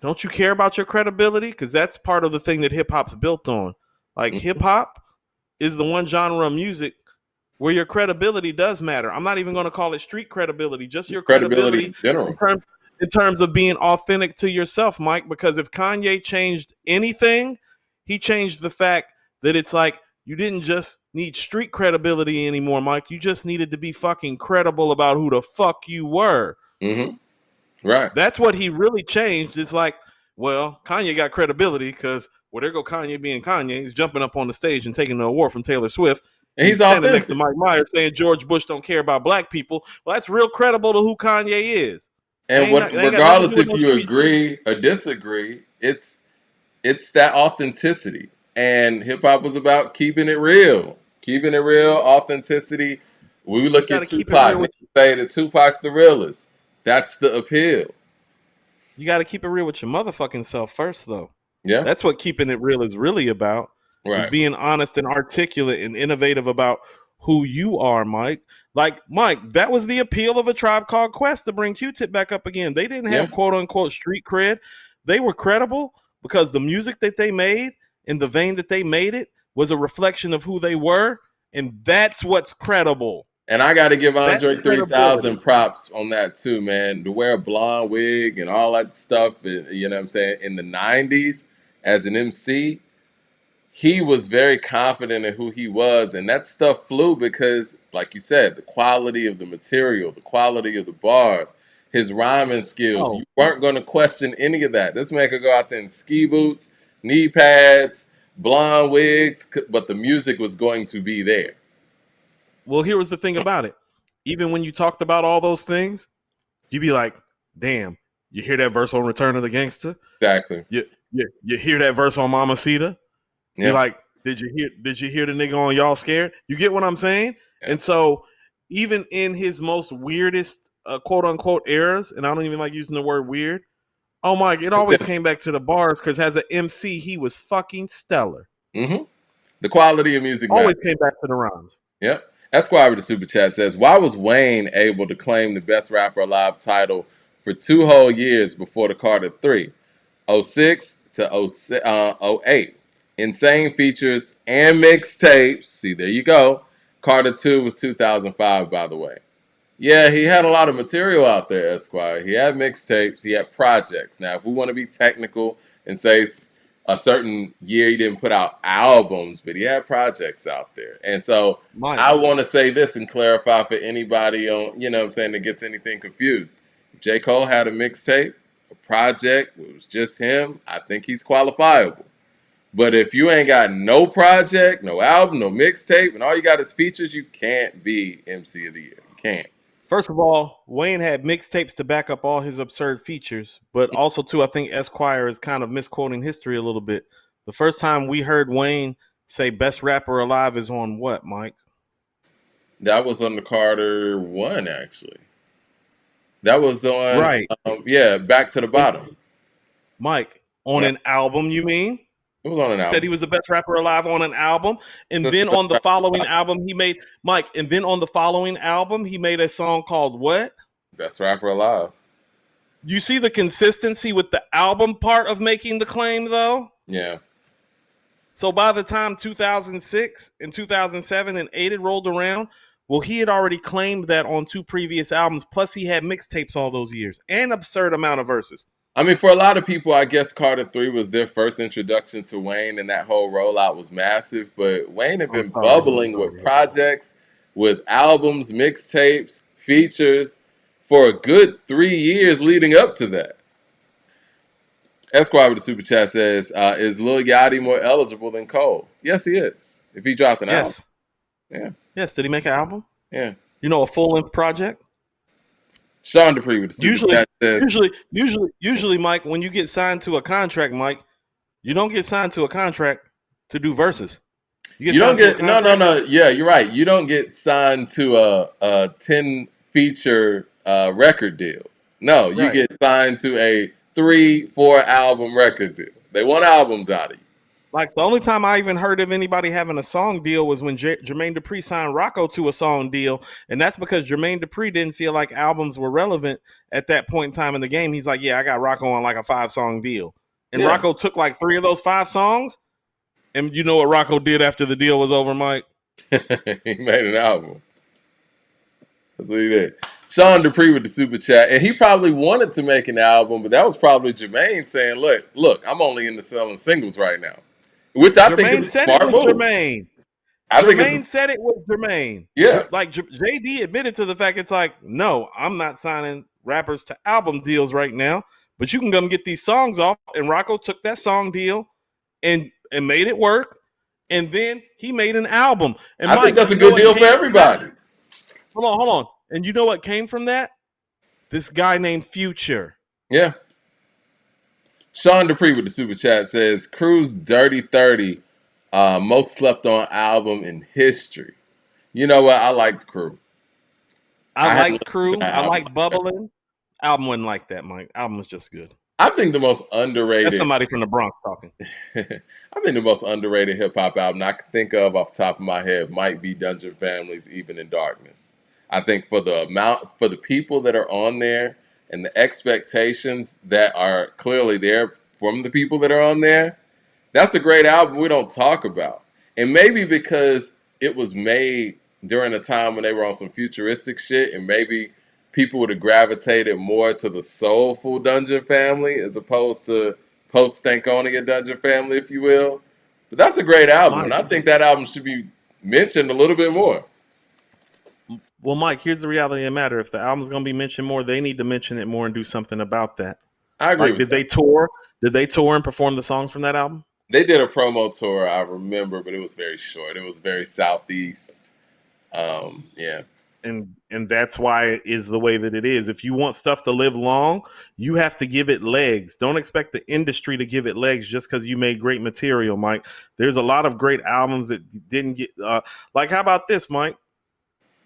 Don't you care about your credibility? Because that's part of the thing that hip hop's built on. Like, hip hop is the one genre of music where your credibility does matter. I'm not even going to call it street credibility, just your Credibility credibility in general. in terms of being authentic to yourself, Mike. Because if Kanye changed anything, he changed the fact that it's like you didn't just need street credibility anymore, Mike. You just needed to be fucking credible about who the fuck you were. Mm-hmm. Right. That's what he really changed. It's like, well, Kanye got credibility because, well, there go Kanye being Kanye. He's jumping up on the stage and taking an award from Taylor Swift. And he's Standing next to authentic. Mike Myers saying George Bush don't care about black people. Well, that's real credible to who Kanye is. And They ain't got nothing to regardless do with if no you street shit. agree or disagree, it's that authenticity. And hip hop was about keeping it real. Keeping it real, authenticity. We You look got at to keep it Tupac real and with you. say that Tupac's the realest. That's the appeal. You got to keep it real with your motherfucking self first, though. Yeah. That's what keeping it real is really about. Is Right. being honest and articulate and innovative about who you are, Mike. Like, Mike, that was the appeal of A Tribe Called Quest to bring Q-Tip back up again. They didn't Yeah. have quote unquote street cred. They were credible because the music that they made in the vein that they made it was a reflection of who they were, and that's what's credible. And I got to give That's Andre credibility. 3000 props on that too, man. To wear a blonde wig and all that stuff, you know what I'm saying, in the 90s as an MC, he was very confident in who he was. And that stuff flew because, like you said, the quality of the material, the quality of the bars, his rhyming skills, Oh, you weren't going to question any of that. This man could go out there in ski boots, knee pads, blonde wigs, but the music was going to be there. well, here was the thing about it. Even when you talked about all those things, you'd be like, damn, you hear that verse on Return of the Gangster? Exactly. You hear that verse on Mama Cita? Be Yeah. like, did you hear the nigga on Y'all Scared? You get what I'm saying? Yeah. And so even in his most weirdest quote unquote eras, and I don't even like using the word weird, oh my, it always came back to the bars because as an MC, he was fucking stellar. Mm-hmm. The quality of music Always matters. came back to the rhymes. Yep. Esquire with the super chat says, why was Wayne able to claim the best rapper alive title for 2 whole years before the Carter 3? 06 to 08. Insane features and mixtapes. See, there you go. Carter 2 was 2005, by the way. Yeah, he had a lot of material out there, Esquire. He had mixtapes, he had projects. Now, if we want to be technical and say a certain year he didn't put out albums, but he had projects out there. And so Mike, I want to say this and clarify for anybody on, you know what I'm saying, that gets anything confused. J. Cole had a mixtape, a project, it was just him, I think he's qualifiable. But if you ain't got no project, no album, no mixtape, and all you got is features, you can't be MC of the year. You can't. first of all, Wayne had mixtapes to back up all his absurd features, but also too, I think Esquire is kind of misquoting history a little bit. The first time we heard Wayne say best rapper alive is on what, Mike? That was on the Carter one, actually. That was on, Right. yeah, Back to the And Bottom. Mike, on Right. an album, you mean? It was on an You said he album. was the best rapper alive on an album, and That's the then best on the following album he made Mike, and then on the following album he made a song called what? best rapper alive. You see the consistency with the album part of making the claim, though? Yeah. So by the time 2006 and 2007 and 8 had rolled around, well, he had already claimed that on 2 previous albums. Plus, he had mixtapes all those years, an absurd amount of verses. I mean, for a lot of people, I guess Carter 3 was their first introduction to Wayne, and that whole rollout was massive. But Wayne had I'm been sorry. I'm bubbling with sorry. projects, with albums, mixtapes, features for a good 3 years leading up to that. Esquire with the super chat says, "Is Lil Yachty more eligible than Cole?" Yes, he is. If he dropped an album, Yes. yeah, Yes. Did he make an album? yeah. You know, a full length project? Sean Dupree with the super Usually, chat says, usually, Mike, when you get signed to a contract, Mike, you don't get signed to a contract to do verses. You get "You don't signed to a get no, contract. no. Yeah, you're right. You don't get signed to a 10 feature record deal. No, you Right. get signed to a 3, 4 album record deal. They want albums out of you." Like the only time I even heard of anybody having a song deal was when Jermaine Dupri signed Rocco to a song deal, and that's because Jermaine Dupri didn't feel like albums were relevant at that point in time in the game. He's like, "Yeah, I got Rocco on like a 5 song deal," and Yeah, Rocco took like 3 of those 5 songs. And you know what Rocco did after the deal was over, Mike? he made an album. That's what he did. Sean Dupree with the super chat, and he probably wanted to make an album, but that was probably Jermaine saying, "Look, I'm only into selling singles right now," which I think Jermaine is a said it smart was move. Jermaine. I think Jermaine said it was Jermaine. yeah. JD admitted to the fact it's like, no, I'm not signing rappers to album deals right now, but you can come get these songs off. And Rocco took that song deal and made it work. And then he made an album. And I think Mike, that's a you know good what deal for came from that? everybody. Hold on. And you know what came from that? This guy named Future. Yeah. Sean Dupree with the super chat says, "Crew's Dirty 30, most slept on album in history." You know what? I liked Crew. I I hadn't liked listened to Crew. that I album. liked Bubbling. Album wasn't like that, Mike. Album was just good. I think the most That's underrated. somebody from the Bronx talking. I think the most underrated hip hop album I can think of off the top of my head might be Dungeon Family's "Even in Darkness." I think for the people that are on there and the expectations that are clearly there from the people that are on there, that's a great album we don't talk about. And maybe because it was made during a time when they were on some futuristic shit, and maybe people would have gravitated more to the soulful Dungeon Family as opposed to post Stankonia Dungeon Family, if you will. But that's a great album, and Mike. I think that album should be mentioned a little bit more. Well, Mike, here's the reality of the matter. If the album's going to be mentioned more, they need to mention it more and do something about that. I agree Like, with did they that. tour? Did they tour and perform the songs from that album? They did a promo tour, I remember, but it was very short. It was very southeast. Yeah. And that's why it is the way that it is. If you want stuff to live long, you have to give it legs. Don't expect the industry to give it legs just because you made great material, Mike. There's a lot of great albums that didn't get like how about this, Mike?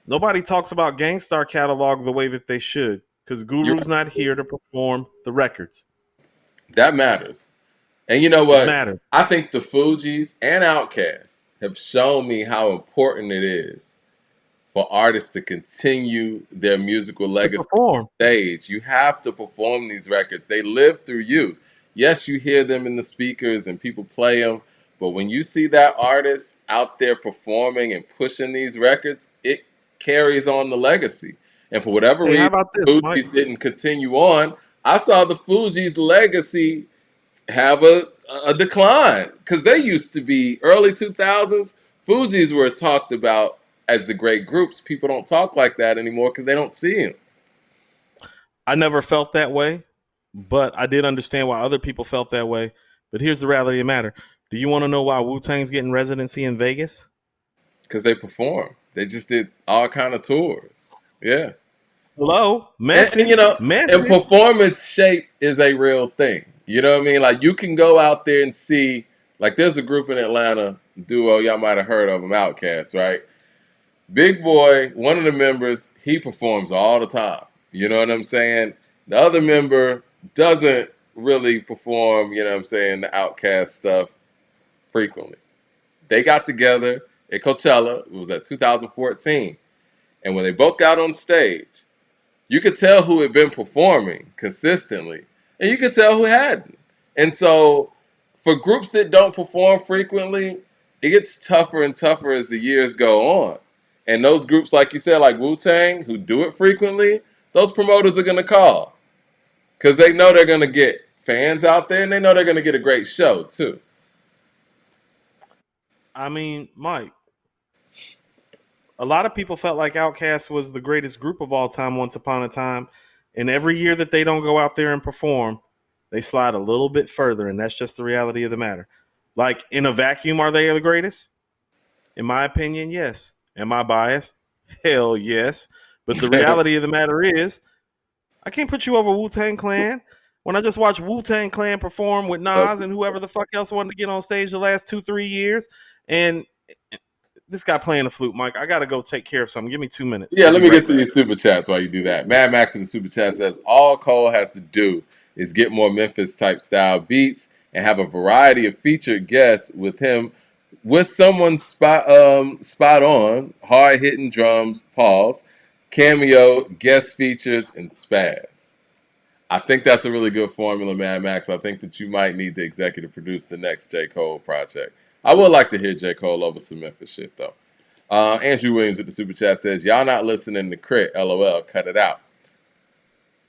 Nobody talks about Gangstar catalog the way that they should because You're Guru's not here to perform the records. That matters. And you know It what? matters I think the Fugees and Outkast have shown me how important it is for artists to continue their musical to legacy perform. on stage. You have to perform these records. They live through you. Yes, you hear them in the speakers and people play them, but when you see that artist out there performing and pushing these records, it carries on the legacy. And for whatever Hey, how reason, about this, the Mike? Fugees didn't continue on. I saw the Fugees' legacy have a decline because they used to be early 2000s. Fugees were talked about as the great groups. People don't talk like that anymore because they don't see them. I never felt that way, but I did understand why other people felt that way. But here's the reality of the matter. Do you want to know why Wu-Tang's getting residency in Vegas? Because they perform. They just did all kind of tours. Yeah. Hello? And Message. and Message. performance shape is a real thing. You know what I mean? Like you can go out there and see, like there's a group in Atlanta, duo, y'all might have heard of them, Outkast, right? Big Boy, one of the members, he performs all the time. You know what I'm saying? The other member doesn't really perform, you know what I'm saying, the Outcast stuff frequently. They got together at Coachella. It was at 2014. And when they both got on stage, you could tell who had been performing consistently, and you could tell who hadn't. And so, for groups that don't perform frequently, it gets tougher and tougher as the years go on. And those groups, like you said, like Wu Tang, who do it frequently, those promoters are going to call because they know they're going to get fans out there and they know they're going to get a great show, too. I mean, Mike, a lot of people felt like Outkast was the greatest group of all time once upon a time. And every year that they don't go out there and perform, they slide a little bit further. And that's just the reality of the matter. Like, in a vacuum, are they the greatest? In my opinion, yes. Am I biased? Hell yes. But the reality of the matter is, I can't put you over Wu Tang Clan. When I just watched Wu Tang Clan perform with Nas and whoever the fuck else wanted to get on stage the last 2-3 years, and this guy playing the flute, Mike. I gotta go take care of something. Give me 2 minutes. Yeah, I'll let be me get right to back. these super chats while you do that. Mad Max in the super chat says all Cole has to do is get more Memphis type style beats and have a variety of featured guests with him, with someone spot on, hard hitting drums, pause, cameo, guest features, and spaz. I think that's a really good formula, Mad Max. I think that you might need to executive produce the next J. Cole project. I would like to hear J. Cole over some Memphis shit though. Andrew Williams with the super chat says, "Y'all not listening to Crit? LOL. Cut it out."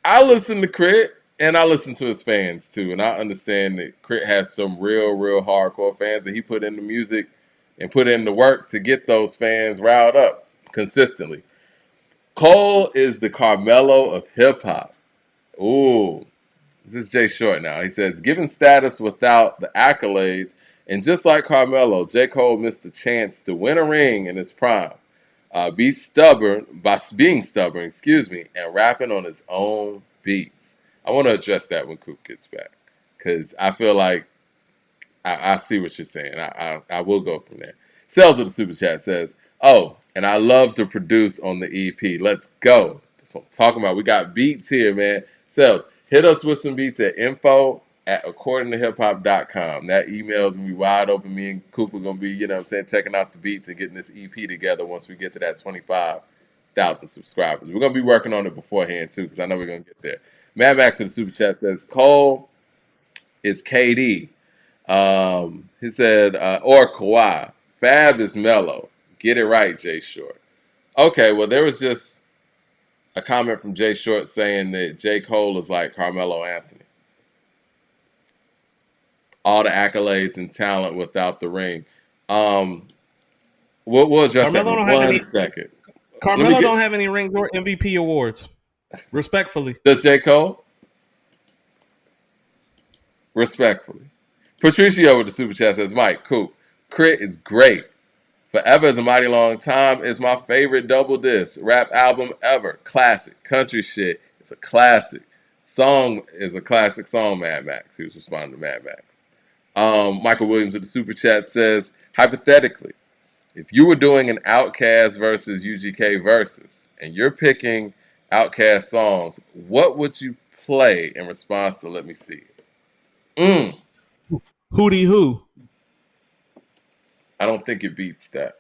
I listen to Crit, and I listen to his fans too, and I understand that Crit has some real hardcore fans, and he put in the music and put in the work to get those fans riled up consistently. Cole is the Carmelo of hip hop. Ooh, this is Jay Short now. He says, given status without the accolades, and just like Carmelo, J. Cole missed the chance to win a ring in his prime. Be stubborn by being stubborn, excuse me, and rapping on his own beats. I want to address that when Coop gets back because I feel like I see what you're saying. I will go from there. Sales with the super chat says, "Oh, and I love to produce on the EP. Let's go." That's what I'm talking about. We got beats here, man. Sales, hit us with some beats at info@accordingtohiphop.com. That email's gonna be wide open. Me and Cooper gonna be, you know what I'm saying, checking out the beats and getting this EP together once we get to that 25,000 subscribers. We're gonna be working on it beforehand too, because I know we're gonna get there. Mad Max in the super chat says, Cole is KD. He said, or Kawhi. Fab is mellow. Get it right, Jay Short. Okay, well, there was just a comment from Jay Short saying that J. Cole is like Carmelo Anthony. All the accolades and talent without the ring. Um, we'll address that Carmelo in don't have one any. second. Let me Carmelo get. don't have any rings or MVP awards. Respectfully, Does J. Cole? Respectfully. Patricio with the super chat says, Mike, Coop, Crit is great. Forever is a mighty long time is my favorite double disc rap album ever. Classic. Country shit. It's a classic. Song is a classic song, Mad Max. He was responding to Mad Max. Michael Williams with the super chat says, hypothetically, if you were doing an Outcast versus UGK versus, and you're picking Outcast songs, what would you play in response to Let Me See It? hootie who? I don't think it beats that,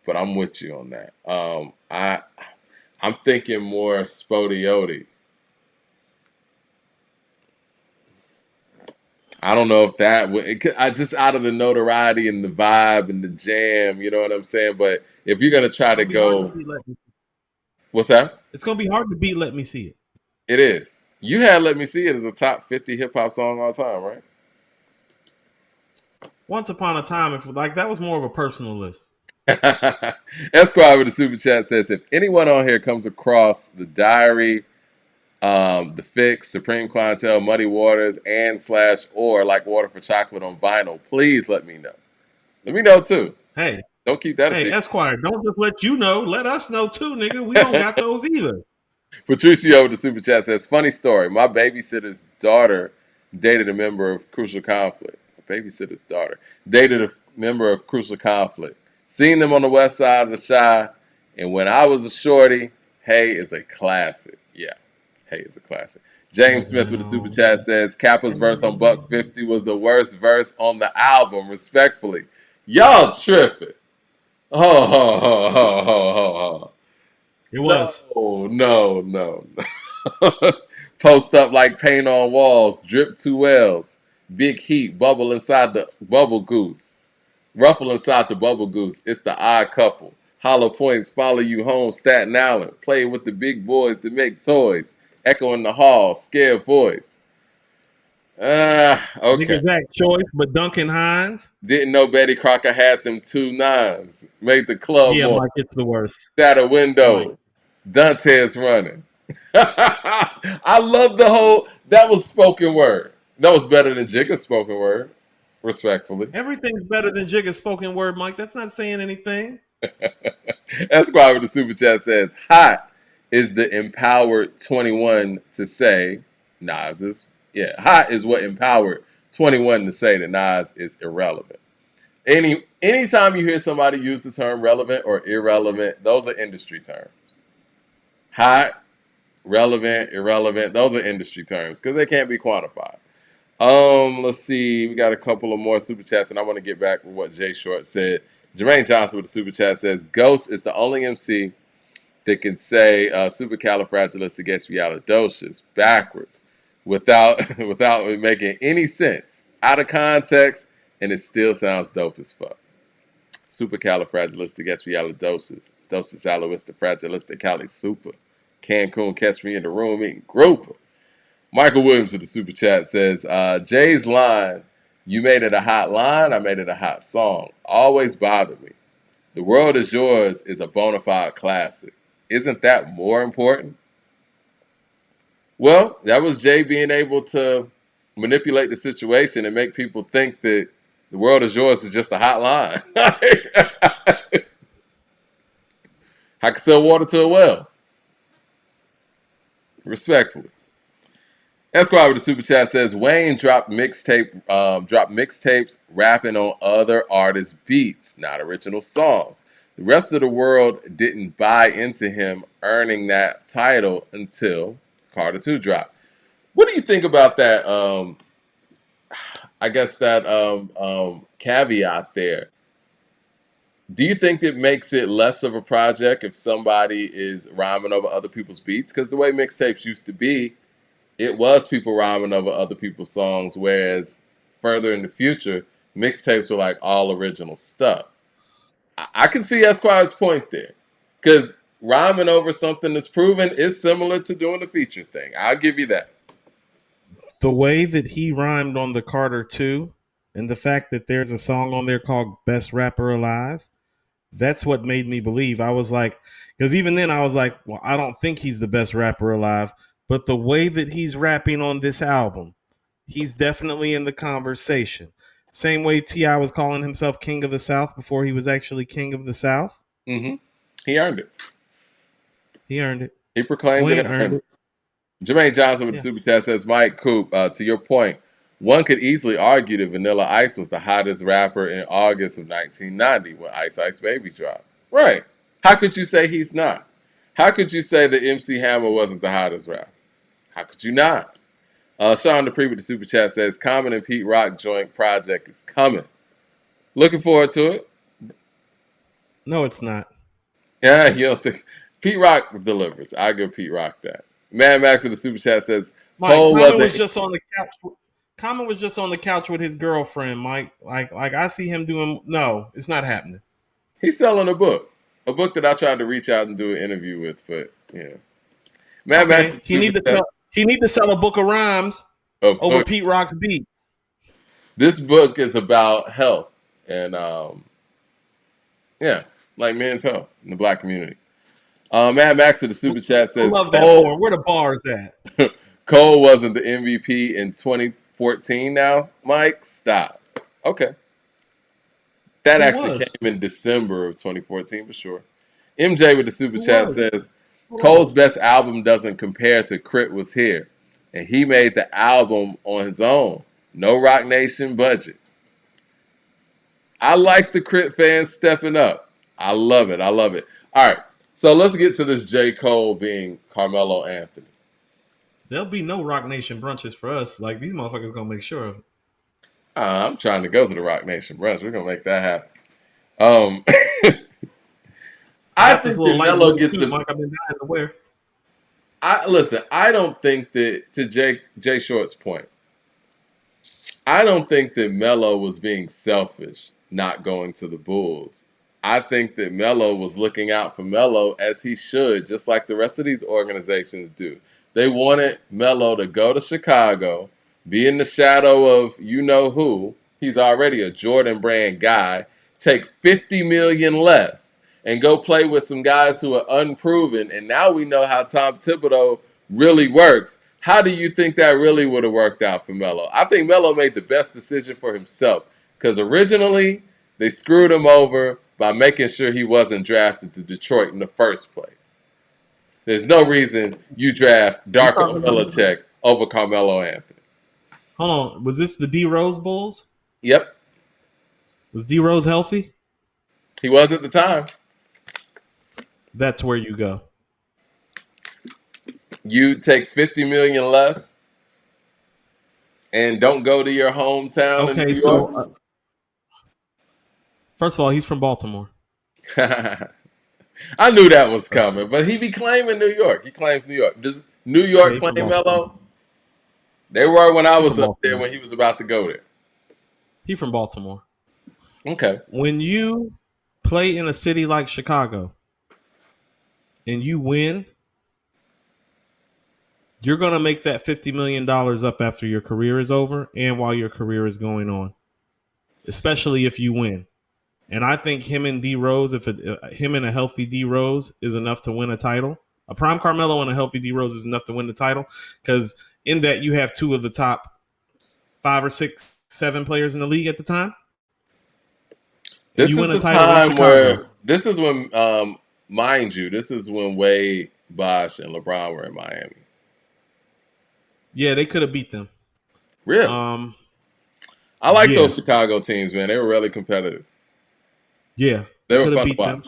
but I'm with you on that. I'm thinking more Spodioti. I don't know if that would. I just out of the notoriety and the vibe and the jam, you know what I'm saying. But if you're gonna try It's to gonna be hard to go, beat. what's that? It's gonna be hard to beat. Let me see it. It is. You had Let Me See It as a top 50 hip hop song all time, right? Once upon a time, if like that was more of a personal list. Esquire with the super chat says, if anyone on here comes across the diary, the Fix, Supreme Clientele, Muddy Waters, and slash or like Water for Chocolate on vinyl, please let me know. Let me know too. Hey, Don't keep that a hey, secret. Esquire, don't just let you know. Let us know too, nigga. We don't got those either. Patricio with the super chat says, funny story. My babysitter's daughter dated a member of Crucial Conflict. Babysitter's daughter dated a member of Crucial Conflict. Seen them on the west side of the Shy And when I was a shorty, Hey is a classic. Yeah, Hey is a classic. James Smith with the super chat says Kappa's verse on Buck 50 was the worst verse on the album, respectfully. Y'all tripping. Ho, ho, ho, ho, ho, ho, ho. It was. No. Post up like paint on walls, drip 2 L's, big heat, bubble inside the bubble goose, ruffle inside the bubble goose. It's the odd couple. Hollow points follow you home, Staten Island. Play with the big boys to make toys. Echo in the hall, scared voice. Nick Okay. exact choice, but Duncan Hines. Didn't know Betty Crocker had them 2 9s. Made the club Yeah, more. Mike, it's the worst. Shatter Mike. windows. Dante's running. I love the whole. That was spoken word. That was better than Jigga's spoken word, respectfully. Everything's better than Jigga's spoken word, Mike. That's not saying anything. That's why the super chat says, "Hot is the empowered 21 to say Nas is hot is what empowered 21 to say that Nas is irrelevant." Anytime you hear somebody use the term relevant or irrelevant, those are industry terms. Hot, relevant, irrelevant, those are industry terms because they can't be quantified. Let's see. We got a couple of more super chats, and I want to get back with what Jay Short said. Jermaine Johnson with the super chat says, Ghost is the only MC that can say supercalifragilisticexpialidocious backwards without it making any sense, out of context, and it still sounds dope as fuck. Supercalifragilisticexpialidocious, dosis aloista fragilistic cali super. Cancun, catch me in the room eating grouper. Michael Williams with the super chat says, Jay's line, you made it a hot line, I made it a hot song, always bothered me. The World Is Yours is a bona fide classic. Isn't that more important? Well, that was Jay being able to manipulate the situation and make people think that The World Is Yours is just a hot line. I can sell water to a well. Respectfully. Esquire with the super chat says Wayne dropped mixtapes rapping on other artists' beats, not original songs. The rest of the world didn't buy into him earning that title until Carter 2 dropped. What do you think about that? I guess that caveat there. Do you think it makes it less of a project if somebody is rhyming over other people's beats? Because the way mixtapes used to be, it was people rhyming over other people's songs, whereas further in the future, mixtapes were like all original stuff. I can see Esquire's point there, because rhyming over something that's proven is similar to doing the feature thing. I'll give you that. The way that he rhymed on the Carter 2 and the fact that there's a song on there called Best Rapper Alive, that's what made me believe. I was like, because even then I was like, well, I don't think he's the best rapper alive, but the way that he's rapping on this album, he's definitely in the conversation. Same way T.I. was calling himself King of the South before he was actually King of the South. Mm-hmm. He earned it. He earned it. He proclaimed Wayne it and earned earned it. it. Jermaine Johnson with the Yeah. super chat says, Mike Coop, to your point, one could easily argue that Vanilla Ice was the hottest rapper in August of 1990 when Ice Ice Baby dropped. Right. How could you say he's not? How could you say that MC Hammer wasn't the hottest rapper? How could you not? Sean Dupree with the super chat says, Common and Pete Rock joint project is coming. Looking forward to it. No, it's not. Yeah, you don't think Pete Rock delivers. I give Pete Rock that. Mad Max with the super chat says, Mike, Cole Common was wasn't. just on the couch. Common was just on the couch with his girlfriend, Mike. Like I see him doing. No, it's not happening. He's selling a book that I tried to reach out and do an interview with, but yeah. Mad Max Okay, he need to sell a book of rhymes over Pete Rock's beats. This book is about health and like men's health in the black community. Mad Max with the super chat says, I love that form. Where the bars at? Cole wasn't the MVP in 2014 now. Mike, stop. Okay. That actually came in December of 2014 for sure. MJ with the super chat says, Cole's best album doesn't compare to Crit Was Here. And he made the album on his own. No Rock Nation budget. I like the Crit fans stepping up. I love it. All right. So let's get to this J. Cole being Carmelo Anthony. There'll be no Rock Nation brunches for us. Like these motherfuckers gonna make sure of it. I'm trying to go to the Rock Nation brunch. We're gonna make that happen. Um, I I got this think little that light Melo blue gets suit, a. Mike. I've been dying to wear. I listen. I don't think that to Jay Short's point. I don't think that Melo was being selfish not going to the Bulls. I think that Melo was looking out for Melo as he should, just like the rest of these organizations do. They wanted Melo to go to Chicago, be in the shadow of you know who. He's already a Jordan brand guy. Take 50 million less and go play with some guys who are unproven. And now we know how Tom Thibodeau really works. How do you think that really would have worked out for Melo? I think Melo made the best decision for himself because originally they screwed him over by making sure he wasn't drafted to Detroit in the first place. There's no reason you draft You Darko talking about? Milicic over Carmelo Anthony. Hold on. Was this the D Rose Bulls? Yep, Was D Rose healthy? he was at the time. That's where you go. You take 50 million less and don't go to your hometown in Okay, New so York. first of all, he's from Baltimore. I knew that was coming, but he be claiming New York. He claims New York. Does New Yeah, York he's from claim Baltimore. Melo? They were when I He was from up there Baltimore. when he was about to go there. He from Baltimore. Okay. When you play in a city like Chicago and you win, you're gonna make that $50 million up after your career is over and while your career is going on, especially if you win. And I think him and D Rose, him and a healthy D Rose is enough to win a title. A prime Carmelo and a healthy D Rose is enough to win the title because in that you have two of the top 5 or 6, 7 players in the league at the time, and This you is win a the title in time Chicago. where this is when, mind you, this is when Wade, Bosh, and LeBron were in Miami. Yeah, they could have beat them. Really? Um, I like yeah, those Chicago teams, man. They were really competitive. yeah, They they were could have fun to beat them. watch.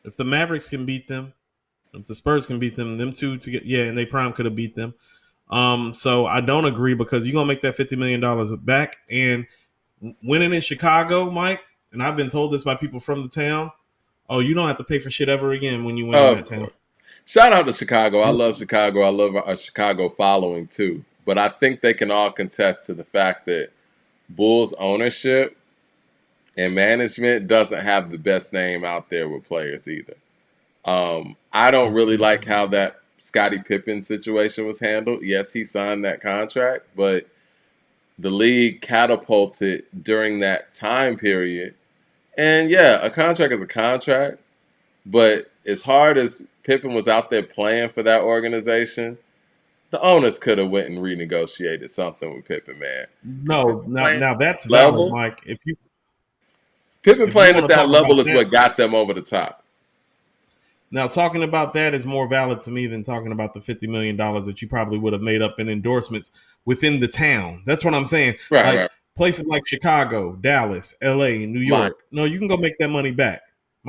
If the Mavericks can beat them, if the Spurs can beat them two to get and they prime could have beat them. So I don't agree because you're gonna make that $50 million back and winning in Chicago, Mike. And I've been told this by people from the town. Oh, you don't have to pay for shit ever again when you win in that Of town. course. Shout out to Chicago. I love Chicago. I love our Chicago following too. But I think they can all contest to the fact that Bulls ownership and management doesn't have the best name out there with players either. I don't really like how that Scottie Pippen situation was handled. Yes, he signed that contract, but the league catapulted during that time period. And yeah, a contract is a contract, but as hard as Pippen was out there playing for that organization, the owners could have went and renegotiated something with Pippen, man. Because No, Pippen now playing now that's valid, level, Mike. Pippen If you playing at want to that talk about level is that, what got them over the top. now talking about that is more valid to me than talking about the $50 million that you probably would have made up in endorsements within the town. That's what I'm saying. Right, Like right. places like Chicago, Dallas, LA, New Mine. York. No, you can go make that money back.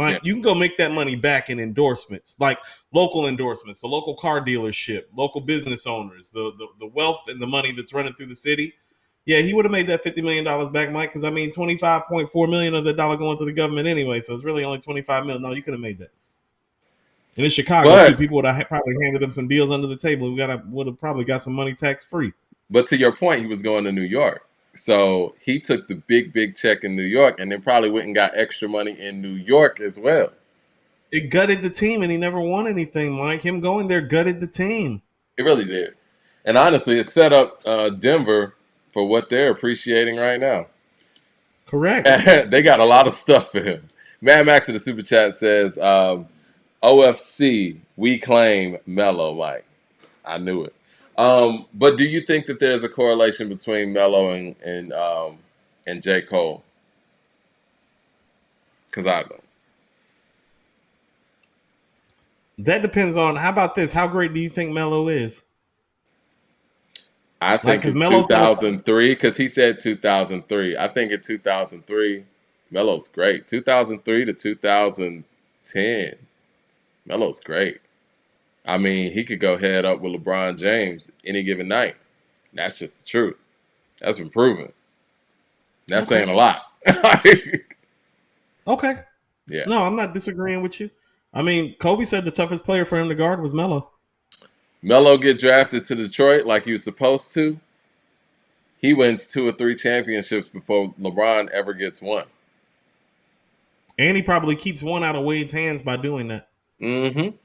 Yeah. Mike, you can go make that money back in endorsements, like local endorsements, the local car dealership, local business owners, the wealth and the money that's running through the city. Yeah, he would have made that $50 million back, Mike, because I mean 25.4 million of the dollar going to the government anyway, so it's really only 25 million. No, you could have made that. And in Chicago too, But people would have probably handed them some deals under the table. Would have probably got some money tax free. but to your point, he was going to New York. So he took the big check in New York and then probably went and got extra money in New York as well. It gutted the team, and he never won anything. Mike, him going there gutted the team. It really did. And honestly, it set up Denver for what they're appreciating right now. Correct. They got a lot of stuff for him. Mad Max in the super chat says, OFC, we claim Melo, Mike. I knew it. But do you think that there's a correlation between Melo and J. Cole? Because I don't. That depends on how about this? How great do you think Melo is? I Like, think because in Melo's gonna 2003, because he said 2003. I think in 2003, Melo's great. 2003 to 2010. Melo's great. I mean, he could go head up with LeBron James any given night. That's just the truth. That's been proven. That's saying a Okay. lot. Okay. Yeah. No, I'm not disagreeing with you. I mean, Kobe said the toughest player for him to guard was Melo. Melo get drafted to Detroit like he was supposed to. He wins 2 or 3 championships before LeBron ever gets one. And he probably keeps one out of Wade's hands by doing that. Mm-hmm.